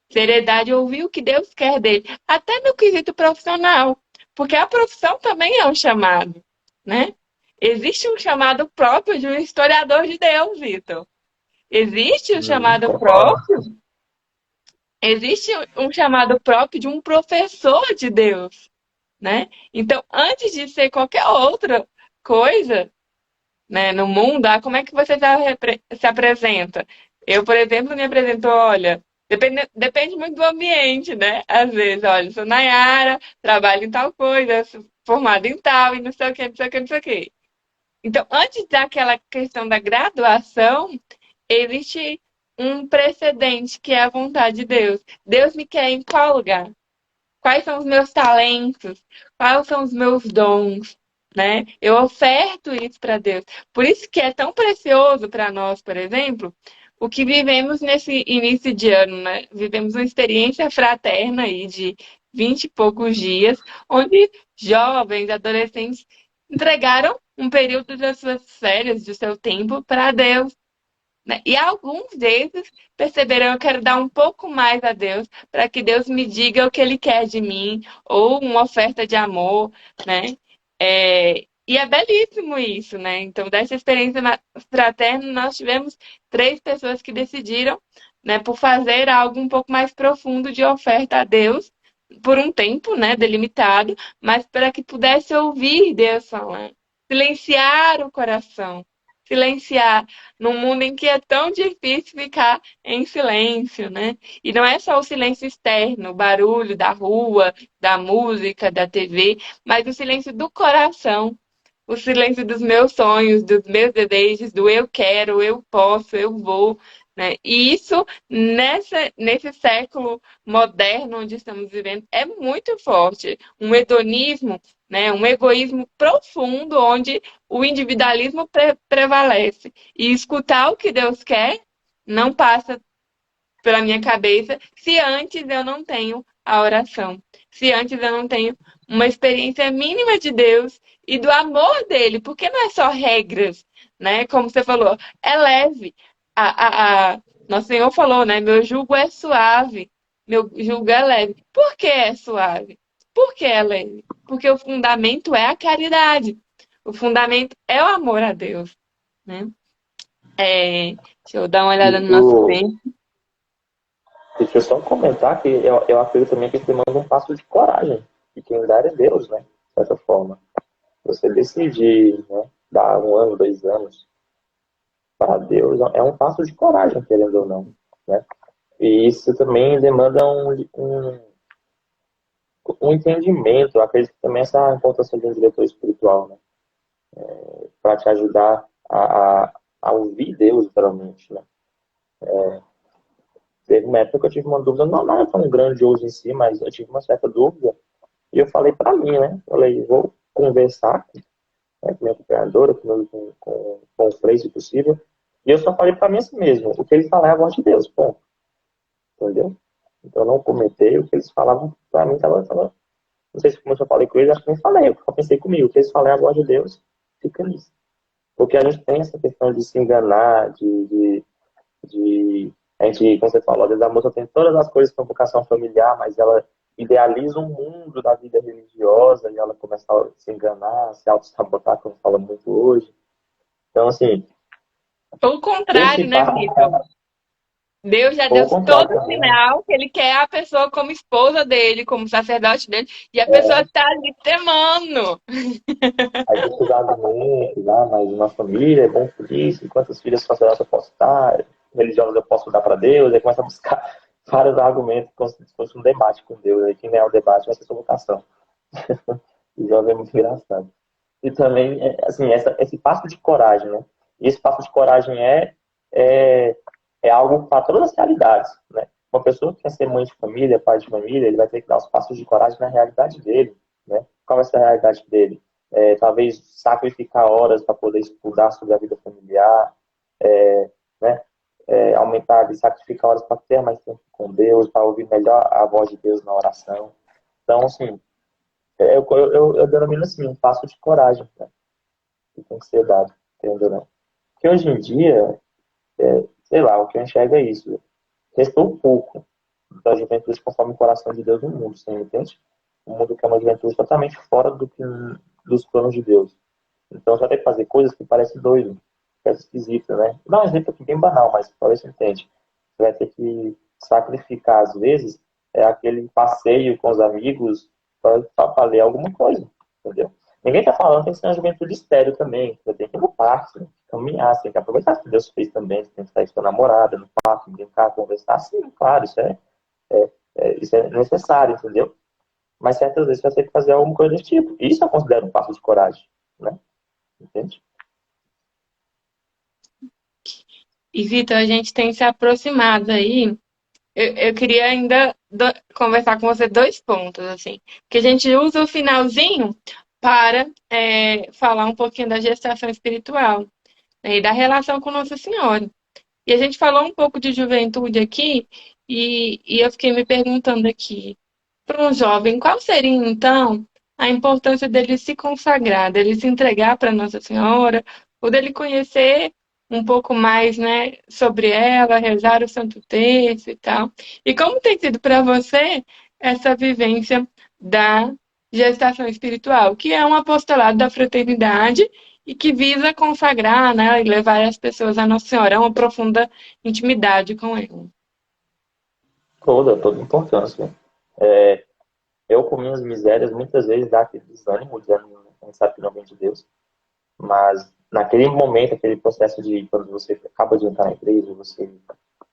Seriedade, ouvir o que Deus quer dele, até no quesito profissional, porque a profissão também é um chamado, né? Existe um chamado próprio de um historiador de Deus, Vitor. Existe um chamado concordo. próprio Existe um chamado próprio de um professor de Deus, né? Então, antes de ser qualquer outra coisa, né, no mundo, como é que você se apresenta? Eu, por exemplo, me apresento, olha, depende muito do ambiente, né? Às vezes, olha, sou Nayara, trabalho em tal coisa, sou formada em tal, e não sei o que, não sei o que, não sei o que. Então, antes daquela questão da graduação, existe um precedente que é a vontade de Deus. Deus me quer em qual lugar? Quais são os meus talentos? Quais são os meus dons? Né? Eu oferto isso para Deus. Por isso que é tão precioso para nós, por exemplo, o que vivemos nesse início de ano, né? Vivemos uma experiência fraterna aí de 20 e poucos dias, onde jovens, adolescentes entregaram um período das suas férias, do seu tempo, para Deus, né? E alguns desses perceberam, eu quero dar um pouco mais a Deus, para que Deus me diga o que Ele quer de mim, ou uma oferta de amor, né? E é belíssimo isso, né? Então, dessa experiência fraterna, nós tivemos 3 pessoas que decidiram, né, por fazer algo um pouco mais profundo de oferta a Deus, por um tempo, né, delimitado, mas para que pudesse ouvir Deus falar, silenciar o coração, silenciar num mundo em que é tão difícil ficar em silêncio, né? E não é só o silêncio externo, o barulho da rua, da música, da TV, mas o silêncio do coração, o silêncio dos meus sonhos, dos meus desejos, do eu quero, eu posso, eu vou, né? E isso, nesse século moderno onde estamos vivendo, é muito forte. Um hedonismo, né? Um egoísmo profundo, onde o individualismo prevalece. E escutar o que Deus quer não passa pela minha cabeça se antes eu não tenho a oração, se antes eu não tenho uma experiência mínima de Deus e do amor dele, porque não é só regras, né? Como você falou, é leve. Nosso Senhor falou, né? Meu jugo é suave, meu jugo é leve. Por que é suave? Por que é leve? Porque o fundamento é a caridade. O fundamento é o amor a Deus, né? Deixa eu dar uma olhada no nosso Isso, tempo. deixa eu só comentar que eu acredito também que isso demanda um passo de coragem. E quem dá é Deus, né? Dessa forma. Você decidir, né, dar 1 ano, 2 anos para Deus é um passo de coragem, querendo ou não, né? E isso também demanda um entendimento. Eu acredito que também essa importância de um diretor espiritual, né? Para te ajudar a ouvir Deus, literalmente, né? Teve uma época que eu tive uma dúvida, não era tão grande hoje em si, mas eu tive uma certa dúvida. E eu falei para mim, né? Falei, vou conversar, né, com minha acompanhadora, com o Frei, se possível. E eu só falei para mim assim mesmo, o que ele falar é a voz de Deus, ponto. Entendeu? Então eu não comentei, o que eles falavam para mim tava. Não sei se como eu já falei com eles, acho que nem falei, eu só pensei comigo, o que eles falam é a voz de Deus, fica nisso. Porque a gente tem essa questão de se enganar, de a gente, como você falou, às vezes a moça tem todas as coisas com vocação familiar, mas ela idealiza um mundo da vida religiosa e ela começa a se enganar, se auto-sabotar, como fala muito hoje. Então, assim, Ou o esse contrário, né, passo, Vitor? Deus já ou deu o contrário todo o também, né? sinal que ele quer a pessoa como esposa dele, como sacerdote dele, e a pessoa É, tá ali temando. aí tem esses argumentos, ah, mas uma família é bom por isso, quantas filhas sacerdotes eu posso dar, religiosas eu posso dar para Deus, aí começa a buscar vários argumentos como se fosse um debate com Deus, aí quem ganhar o debate vai ser sua vocação. E jovem é muito engraçado. E também, assim, esse passo de coragem, né? E esse passo de coragem é, é algo para todas as realidades, né? Uma pessoa que quer ser mãe de família, pai de família, ele vai ter que dar os passos de coragem na realidade dele, né? Qual vai ser a realidade dele? Talvez sacrificar horas para poder estudar sobre a vida familiar, né? Aumentar e sacrificar horas para ter mais tempo com Deus, para ouvir melhor a voz de Deus na oração. Então, assim, eu denomino assim, um passo de coragem, né? Que tem que ser dado, entendeu? Não? Porque hoje em dia, sei lá, o que eu enxergo é isso. Restou pouco da juventude conforme o coração de Deus no mundo, você entende? Um mundo que é uma juventude totalmente fora dos planos de Deus. Então você vai ter que fazer coisas que parecem doido, parece esquisito, né? Vou dar um exemplo aqui bem banal, mas talvez você entende. Você vai ter que sacrificar, às vezes, aquele passeio com os amigos para ler alguma coisa, entendeu? Ninguém está falando que tem que ser uma juventude estéreo também. Você tem que ir no parque, você tem que caminhar, você tem que aproveitar o que Deus fez também. Você tem que sair com sua namorada no parque, brincar, conversar. Sim, claro, isso é necessário, entendeu? Mas certas vezes você vai ter que fazer alguma coisa desse tipo. Isso eu considero um passo de coragem, né? Entende? E, Vitor, a gente tem se aproximado aí. Eu queria ainda conversar com você dois pontos, assim. Que a gente usa o finalzinho para falar um pouquinho da gestação espiritual, né, e da relação com Nossa Senhora. E a gente falou um pouco de juventude aqui, e eu fiquei me perguntando aqui, para um jovem, qual seria, então, a importância dele se consagrar, dele se entregar para Nossa Senhora, ou dele conhecer um pouco mais, né, sobre ela, rezar o Santo Terço e tal. E como tem sido para você essa vivência da gestação espiritual, que é um apostolado da fraternidade e que visa consagrar, né, e levar as pessoas a Nossa Senhora a uma profunda intimidade com ela. Toda importância. É, eu, com minhas misérias, muitas vezes dá aquele desânimo, dizendo, a gente sabe que não vem de Deus, mas naquele momento, aquele processo de quando você acaba de entrar na igreja, você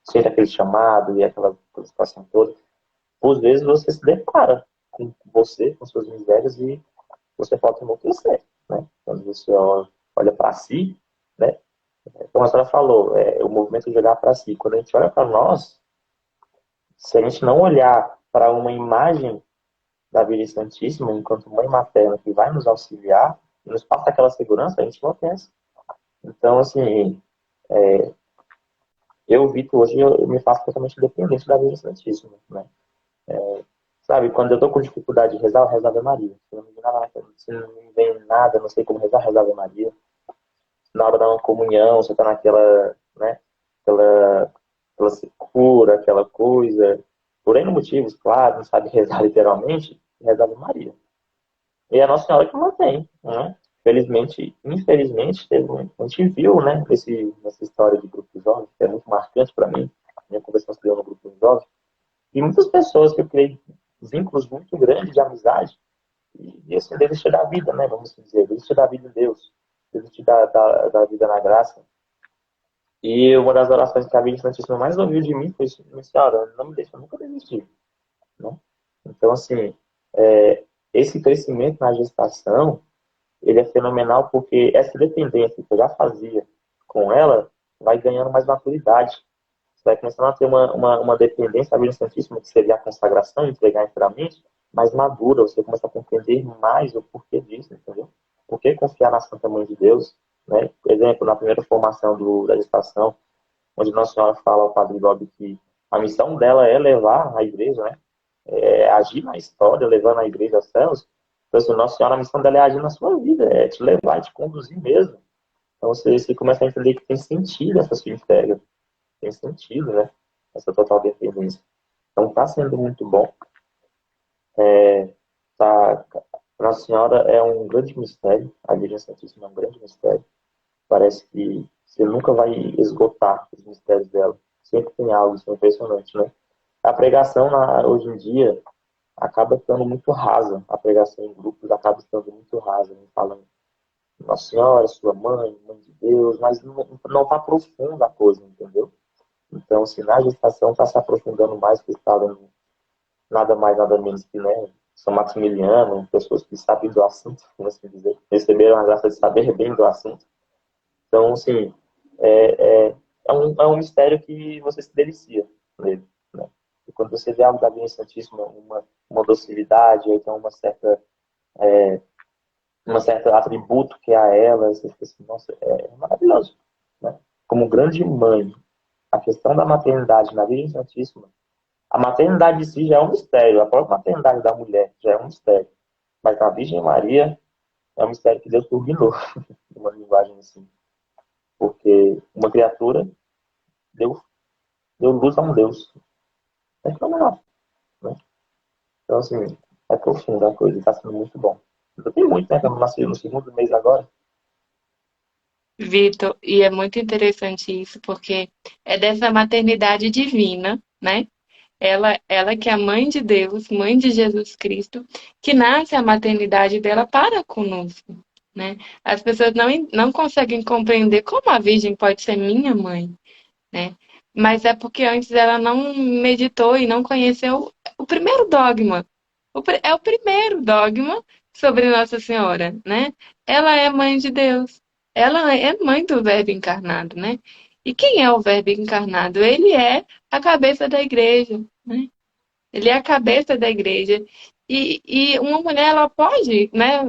sente aquele chamado e aquela situação toda, às vezes você se depara com você, com suas misérias e você pode enlouquecer, né? Quando você olha para si, né? Como a senhora falou, o movimento de olhar para si. Quando a gente olha para nós, se a gente não olhar para uma imagem da Virgem Santíssima, enquanto mãe materna que vai nos auxiliar, e nos passa aquela segurança, a gente não pensa. Então, assim, Vitor, hoje eu me faço totalmente dependente da Virgem Santíssima, né? Sabe, quando eu tô com dificuldade de rezar, eu rezo Ave Maria. Se não me vem nada, não sei como rezar, rezo Ave Maria. Na hora da uma comunhão, você tá naquela, né, aquela secura, aquela coisa, por N motivos, claro, não sabe rezar literalmente, reza Ave Maria. E é a Nossa Senhora que mantém, né? Felizmente, infelizmente, a gente viu, né, nessa história de grupo jovem, que é muito marcante para mim, minha conversão se deu no grupo jovem, e muitas pessoas que eu criei vínculos muito grandes de amizade, e assim, desistir da vida, né, vamos dizer, desistir da vida em Deus, desistir da vida na graça. E uma das orações que a Virgem Santíssima mais ouviu de mim foi: Senhora, não me deixa nunca desistir, né? Então, assim, esse crescimento na gestação, ele é fenomenal porque essa dependência que eu já fazia com ela vai ganhando mais maturidade. Você vai começando a ter uma dependência à Virgem Santíssima, que seria a consagração, entregar inteiramente, mais madura. Você começa a compreender mais o porquê disso, entendeu? Por que confiar na Santa Mãe de Deus? Né? Por exemplo, na primeira formação da gestação, onde Nossa Senhora fala ao Padre Bob que a missão dela é levar a igreja, né? Agir na história, levando a igreja aos céus. Então, assim, Nossa Senhora, a missão dela é agir na sua vida, é te levar, é te conduzir mesmo. Então, você começa a entender que tem sentido essa sua entrega, tem sentido, né? Essa total dependência. Então, está sendo muito bom. Tá, Nossa Senhora é um grande mistério, a Virgem Santíssima é um grande mistério. Parece que você nunca vai esgotar os mistérios dela. Sempre tem algo, isso é impressionante, né? A pregação hoje em dia acaba ficando muito rasa. A pregação em grupos acaba ficando muito rasa, né? Falando Nossa Senhora, sua mãe, mãe de Deus, mas não está profunda a coisa, entendeu? Então, assim, na gestação está se aprofundando mais, porque está dando nada mais, nada menos que, né, São Maximiliano, pessoas que sabem do assunto, como assim dizer, receberam a graça de saber bem do assunto. Então, assim, é, é, é um mistério que você se delicia nele, né? E quando você vê algo da Virgem Santíssima, uma docilidade, ou então uma certa atributo que é a ela, você fica assim, nossa, é maravilhoso, né? Como grande mãe, a questão da maternidade na Virgem Santíssima, a maternidade em si já é um mistério, a própria maternidade da mulher já é um mistério, mas na Virgem Maria é um mistério que Deus turbinou, uma linguagem assim, porque uma criatura deu, deu luz a um Deus. É fenomenal, né? Então, assim, é profunda a coisa, está sendo muito bom. Eu tenho muito, né? Que eu não nasci no segundo mês agora. Vitor, e é muito interessante isso, porque é dessa maternidade divina, né? Ela que é a mãe de Deus, mãe de Jesus Cristo, que nasce a maternidade dela para conosco, né? As pessoas não conseguem compreender como a Virgem pode ser minha mãe, né? Mas é porque antes ela não meditou e não conheceu o primeiro dogma. É o primeiro dogma sobre Nossa Senhora, né? Ela é mãe de Deus. Ela é mãe do Verbo encarnado, né? E quem é o Verbo encarnado? Ele é a cabeça da igreja, né? Ele é a cabeça da igreja. E uma mulher, ela pode, né?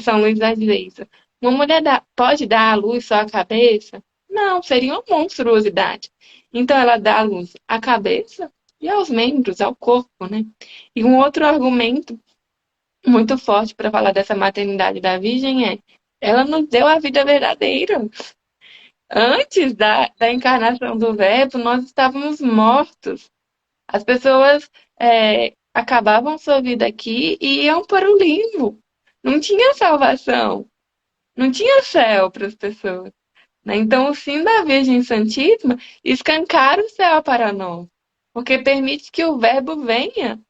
São Luís vai dizer isso. Uma mulher pode dar à luz só a cabeça? Não, seria uma monstruosidade. Então, ela dá à luz a cabeça e aos membros, ao corpo, né? E um outro argumento muito forte para falar dessa maternidade da Virgem é: ela nos deu a vida verdadeira. Antes da encarnação do Verbo, nós estávamos mortos. As pessoas acabavam sua vida aqui e iam para o limbo. Não tinha salvação, não tinha céu para as pessoas, né? Então, o sim da Virgem Santíssima escancara o céu para nós, porque permite que o Verbo venha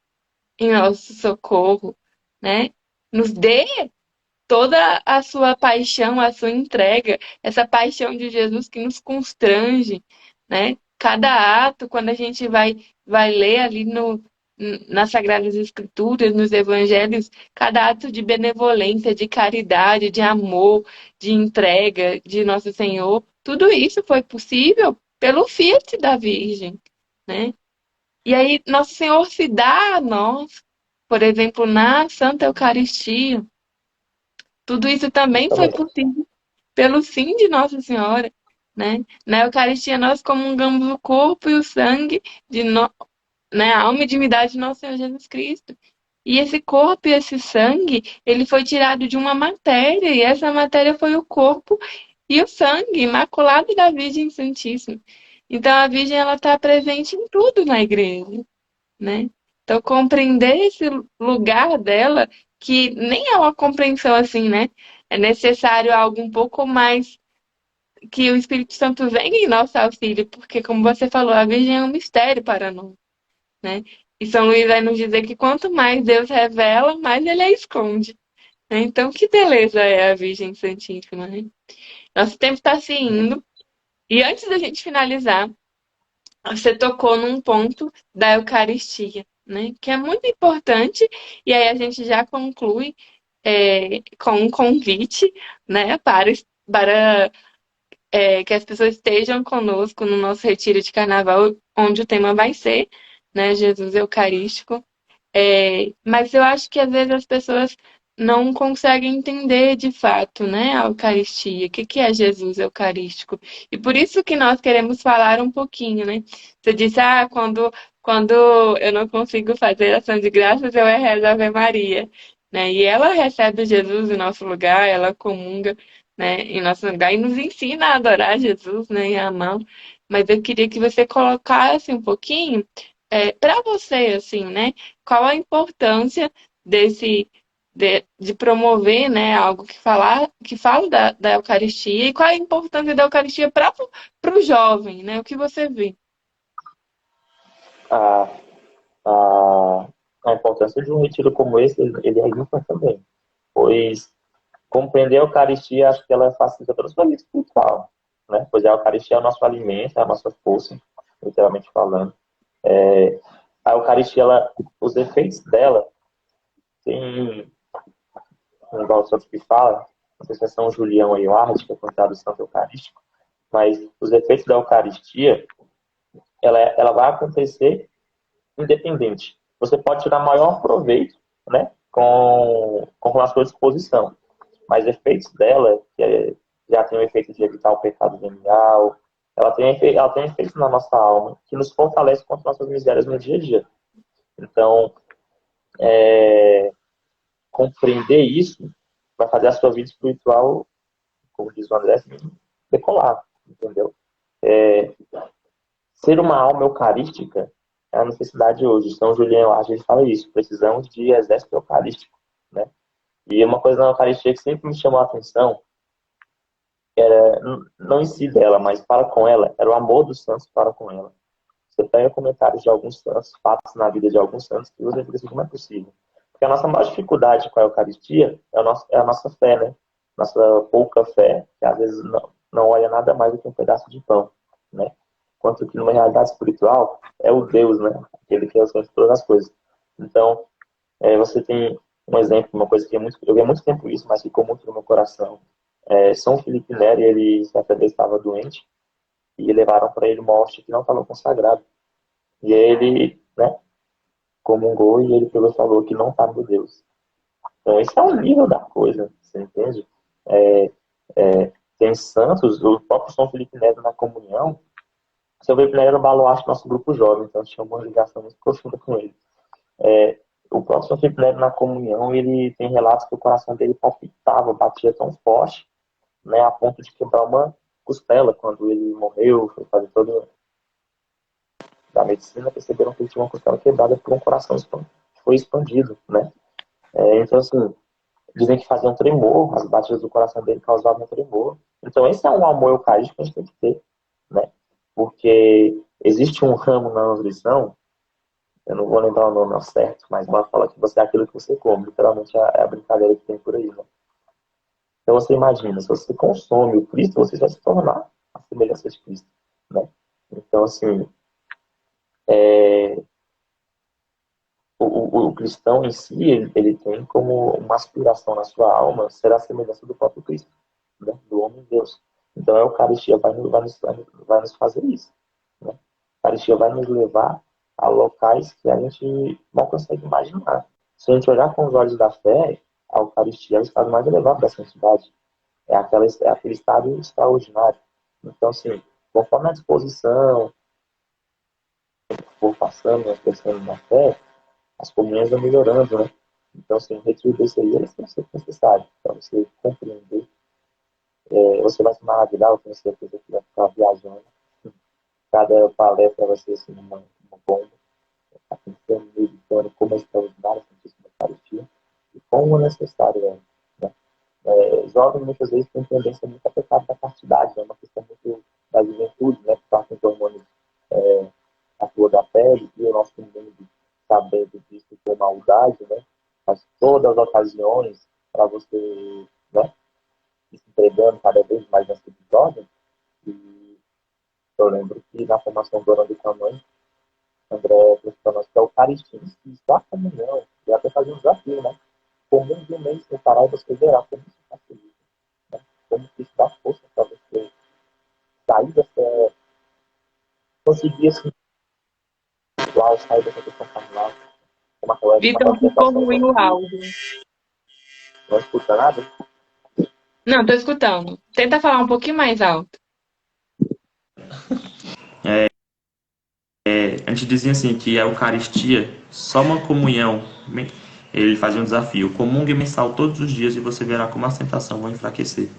em nosso socorro, né? Nos dê toda a sua paixão, a sua entrega, essa paixão de Jesus que nos constrange, né? Cada ato, quando a gente vai ler ali nas Sagradas Escrituras, nos Evangelhos, cada ato de benevolência, de caridade, de amor, de entrega de Nosso Senhor, tudo isso foi possível pelo fiat da Virgem, né? E aí Nosso Senhor se dá a nós, por exemplo, na Santa Eucaristia. Tudo isso também foi Justamente. possível pelo sim de Nossa Senhora, né? Na Eucaristia nós comungamos o corpo e o sangue de né, a alma e divindade de nosso Senhor Jesus Cristo. E esse corpo e esse sangue, ele foi tirado de uma matéria, e essa matéria foi o corpo e o sangue imaculado da Virgem Santíssima. Então a Virgem ela está presente em tudo na igreja, né? Então, compreender esse lugar dela, que nem é uma compreensão assim, né? É necessário algo um pouco mais que o Espírito Santo venha em nosso auxílio, porque, como você falou, a Virgem é um mistério para nós, né? E São Luís vai nos dizer que quanto mais Deus revela, mais ele a esconde, né? Então, que beleza é a Virgem Santíssima, né? Nosso tempo está se indo, E antes da gente finalizar, você tocou num ponto da Eucaristia, né? Que é muito importante, e aí a gente já conclui com um convite, né, para que as pessoas estejam conosco no nosso retiro de carnaval, onde o tema vai ser, né, Jesus Eucarístico. Mas eu acho que às vezes as pessoas não conseguem entender de fato, né, a Eucaristia, o que que é Jesus Eucarístico. E por isso que nós queremos falar um pouquinho, né? Você disse, quando eu não consigo fazer ação de graças, eu rezo a Ave Maria, né? E ela recebe Jesus em nosso lugar, ela comunga, né, em nosso lugar e nos ensina a adorar Jesus, né, e a amar. Mas eu queria que você colocasse um pouquinho, para você, assim, né? Qual a importância de promover, né, algo que fala da Eucaristia e qual a importância da Eucaristia para o jovem, né? O que você vê? A, a, a importância de um retiro como esse, ele é ímpar também, pois compreender a Eucaristia, acho que ela facilita toda a sua vida espiritual, né? Pois a Eucaristia é o nosso alimento, é a nossa força, literalmente falando. A Eucaristia, os efeitos dela, tem um Balsam que fala, não sei se é São Julião aí, o Arde, que é considerado o Santo Eucarístico, mas os efeitos da Eucaristia, ela vai acontecer independente. Você pode tirar maior proveito, né, com a sua disposição, mas efeitos dela, já tem o efeito de evitar o pecado venial, ela tem efeitos na nossa alma que nos fortalece contra nossas misérias no dia a dia. Então, compreender isso vai fazer a sua vida espiritual, como diz o André, assim, decolar, entendeu? É, Ser uma alma eucarística é a necessidade hoje. São Julião, a gente fala isso, precisamos de exército eucarístico, né? E uma coisa na Eucaristia que sempre me chamou a atenção, não em si dela, mas para com ela, era o amor dos santos para com ela. Você pega comentários de alguns santos, fatos na vida de alguns santos, que você fica assim, como é possível? Porque a nossa maior dificuldade com a Eucaristia é a nossa fé, né? Nossa pouca fé, que às vezes não olha nada mais do que um pedaço de pão, né? Quanto que numa realidade espiritual é o Deus, né? Aquele que é o centro de todas as coisas. Então, você tem um exemplo, uma coisa que eu vi há muito tempo isso, mas ficou muito no meu coração. São Felipe Neri, ele certa vez estava doente e levaram para ele uma hóstia que não estava consagrada. E aí ele, né, comungou e ele pegou e falou que não estava no Deus. Então, esse é o nível da coisa, você entende? É, tem santos, o próprio São Felipe Neri na comunhão, São Felipe Neri era o baluarte do nosso grupo jovem, então tinha uma ligação muito profunda com ele. É, o próprio São Felipe Neri na comunhão, ele tem relatos que o coração dele palpitava, batia tão forte, né, a ponto de quebrar uma costela quando ele morreu, foi fazer toda da medicina, perceberam que ele tinha uma costela quebrada por um coração que foi expandido, né? Então, assim, dizem que fazia um tremor, as batidas do coração dele causavam um tremor. Então, esse é um amor eucarístico que a gente tem que ter, né? Porque existe um ramo na nutrição, eu não vou lembrar o nome ao certo, mas uma fala que você é aquilo que você come. Literalmente é a brincadeira que tem por aí, né? Então, você imagina, se você consome o Cristo, você vai se tornar a semelhança de Cristo, né? Então, assim, o cristão em si, ele tem como uma aspiração na sua alma ser a semelhança do próprio Cristo, né? Do homem de Deus. Então a Eucaristia vai nos fazer isso. Né? A Eucaristia vai nos levar a locais que a gente não consegue imaginar. Se a gente olhar com os olhos da fé, a Eucaristia é o estado mais elevado da santidade. É aquele estado extraordinário. Então, assim, conforme a disposição for passando, nós crescendo na fé, as comunhões vão melhorando, né? Então, assim, o retiro desse aí é sempre necessário para você compreender. Você vai se maravilhar, eu tenho certeza que vai ficar viajando. Cada palestra vai ser assim, uma bomba. Está pensando, meditando como é extraordinário a Santíssima Eucaristia e como é necessário é. Né? Jovens muitas vezes têm tendência muito a pecar da castidade, é uma questão muito da juventude, né? Que passa em hormônios a flor da pele e o nosso mundo sabendo disso com maldade, né? Mas todas as ocasiões para você, né, ir se entregando cada vez mais nessa droga. E Eu lembro que na formação do ano do tamanho, André trouxe para nós que a Eucaristia em si, só a comunhão, e até fazer um desafio, né? Comum de um mês sem parar e você verá como isso facilita, né? Como que isso dá força para você sair dessa, conseguir assim, ritual, sair dessa questão carnal, como aquela Vitor, ficou tentação ruim o que áudio. não escuta nada. Não, tô escutando. Tenta falar um pouquinho mais alto. A gente dizia assim que a Eucaristia, só uma comunhão, ele fazia um desafio, comungue mensal todos os dias e você verá como a tentação vai enfraquecer,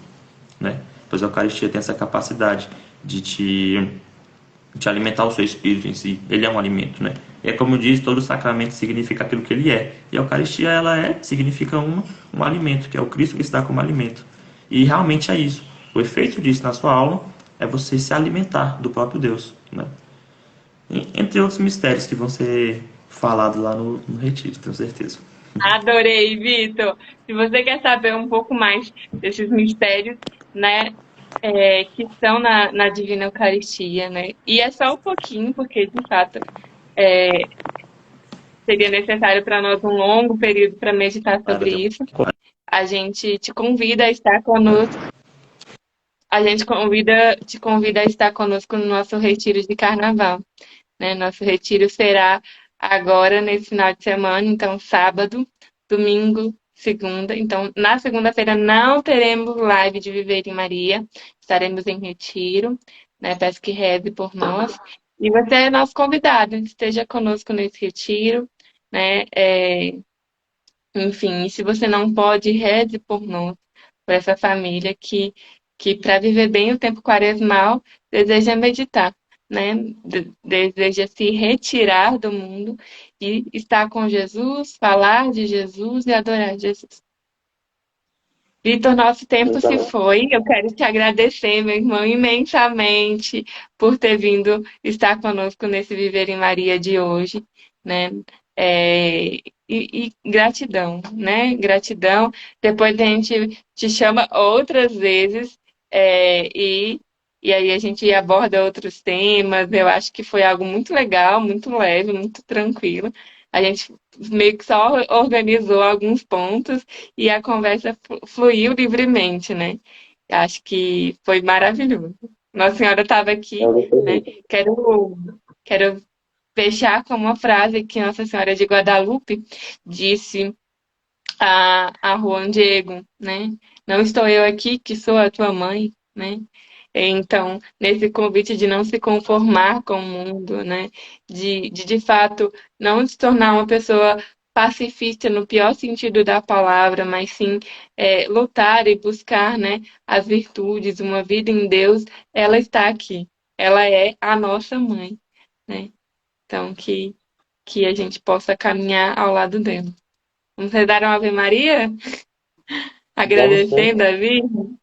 né? Pois a Eucaristia tem essa capacidade de te alimentar o seu espírito em si. Ele é um alimento, né? E é como diz, todo sacramento significa aquilo que ele é. E a Eucaristia, significa um alimento, que é o Cristo que se dá como alimento. E realmente é isso. O efeito disso na sua alma é você se alimentar do próprio Deus, né? Entre outros mistérios que vão ser falados lá no retiro, tenho certeza. Adorei, Vitor. Se você quer saber um pouco mais desses mistérios, né, que estão na Divina Eucaristia, né? E é só um pouquinho, porque de fato é, seria necessário para nós um longo período para meditar sobre isso. A gente te convida a estar conosco. A gente te convida a estar conosco no nosso retiro de carnaval, né? Nosso retiro será agora nesse final de semana, então sábado, domingo, segunda. Então, na segunda-feira não teremos live de Viver em Maria, estaremos em retiro, né? Peço que reze por nós. E você é nosso convidado, esteja conosco nesse retiro, né? Enfim, e se você não pode, reze por nós, por essa família que para viver bem o tempo quaresmal, deseja meditar, né? Deseja se retirar do mundo e estar com Jesus, falar de Jesus e adorar Jesus. Vitor, nosso tempo se Então, foi. Eu quero te agradecer, meu irmão, imensamente por ter vindo estar conosco nesse Viver em Maria de hoje, né? E gratidão, né? Gratidão. Depois a gente te chama outras vezes, e aí a gente aborda outros temas. Eu acho que foi algo muito legal, muito leve, muito tranquilo. A gente meio que só organizou alguns pontos e a conversa fluiu livremente, né? Acho que foi maravilhoso. Nossa Senhora estava aqui, eu gostei né? muito. Quero fechar com uma frase que Nossa Senhora de Guadalupe disse a Juan Diego, né? Não estou eu aqui, que sou a tua mãe, né? Então, nesse convite de não se conformar com o mundo, né? De fato, não se tornar uma pessoa pacifista no pior sentido da palavra, mas sim lutar e buscar, né, as virtudes, uma vida em Deus, ela está aqui. Ela é a nossa mãe, né? Então, que a gente possa caminhar ao lado dela. Vamos rezar uma Ave Maria? Vamos sim, Agradecendo a Virgem,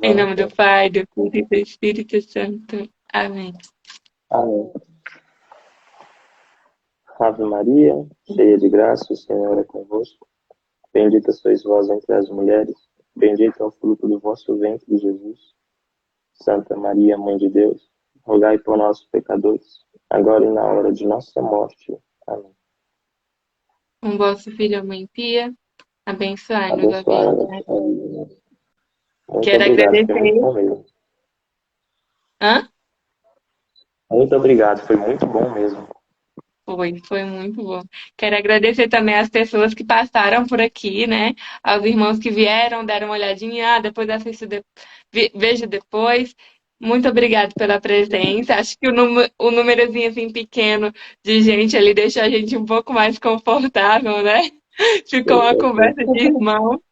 em vamos nome do sim. Pai, do Filho e do Espírito Santo. Amém. Amém. Ave Maria, cheia de graça, o Senhor é convosco. Bendita sois vós entre as mulheres, bendito é o fruto do vosso ventre, Jesus. Santa Maria, Mãe de Deus, rogai por nós, pecadores, agora e na hora de nossa morte. Amém. Com vosso Filho, Mãe Pia, abençoai-nos a Abençoai a Virgem nossa Maria. vida. Muito Quero obrigado, foi muito agradecer. bom mesmo. Hã? Muito obrigado, foi muito bom mesmo. Foi muito bom. Quero agradecer também às pessoas que passaram por aqui, né? Aos irmãos que vieram, deram uma olhadinha, depois assisto, vejo depois. Muito obrigado pela presença. Acho que o númerozinho assim pequeno de gente ali deixou a gente um pouco mais confortável, né? Ficou uma conversa de irmão,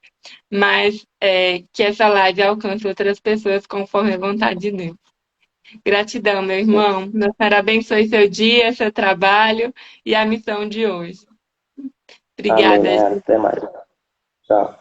mas que essa live alcance outras pessoas conforme a vontade de Deus. Gratidão, meu irmão. Deus abençoe seu dia, seu trabalho e a missão de hoje. Amém, Obrigada, né? gente. Até mais. Tchau.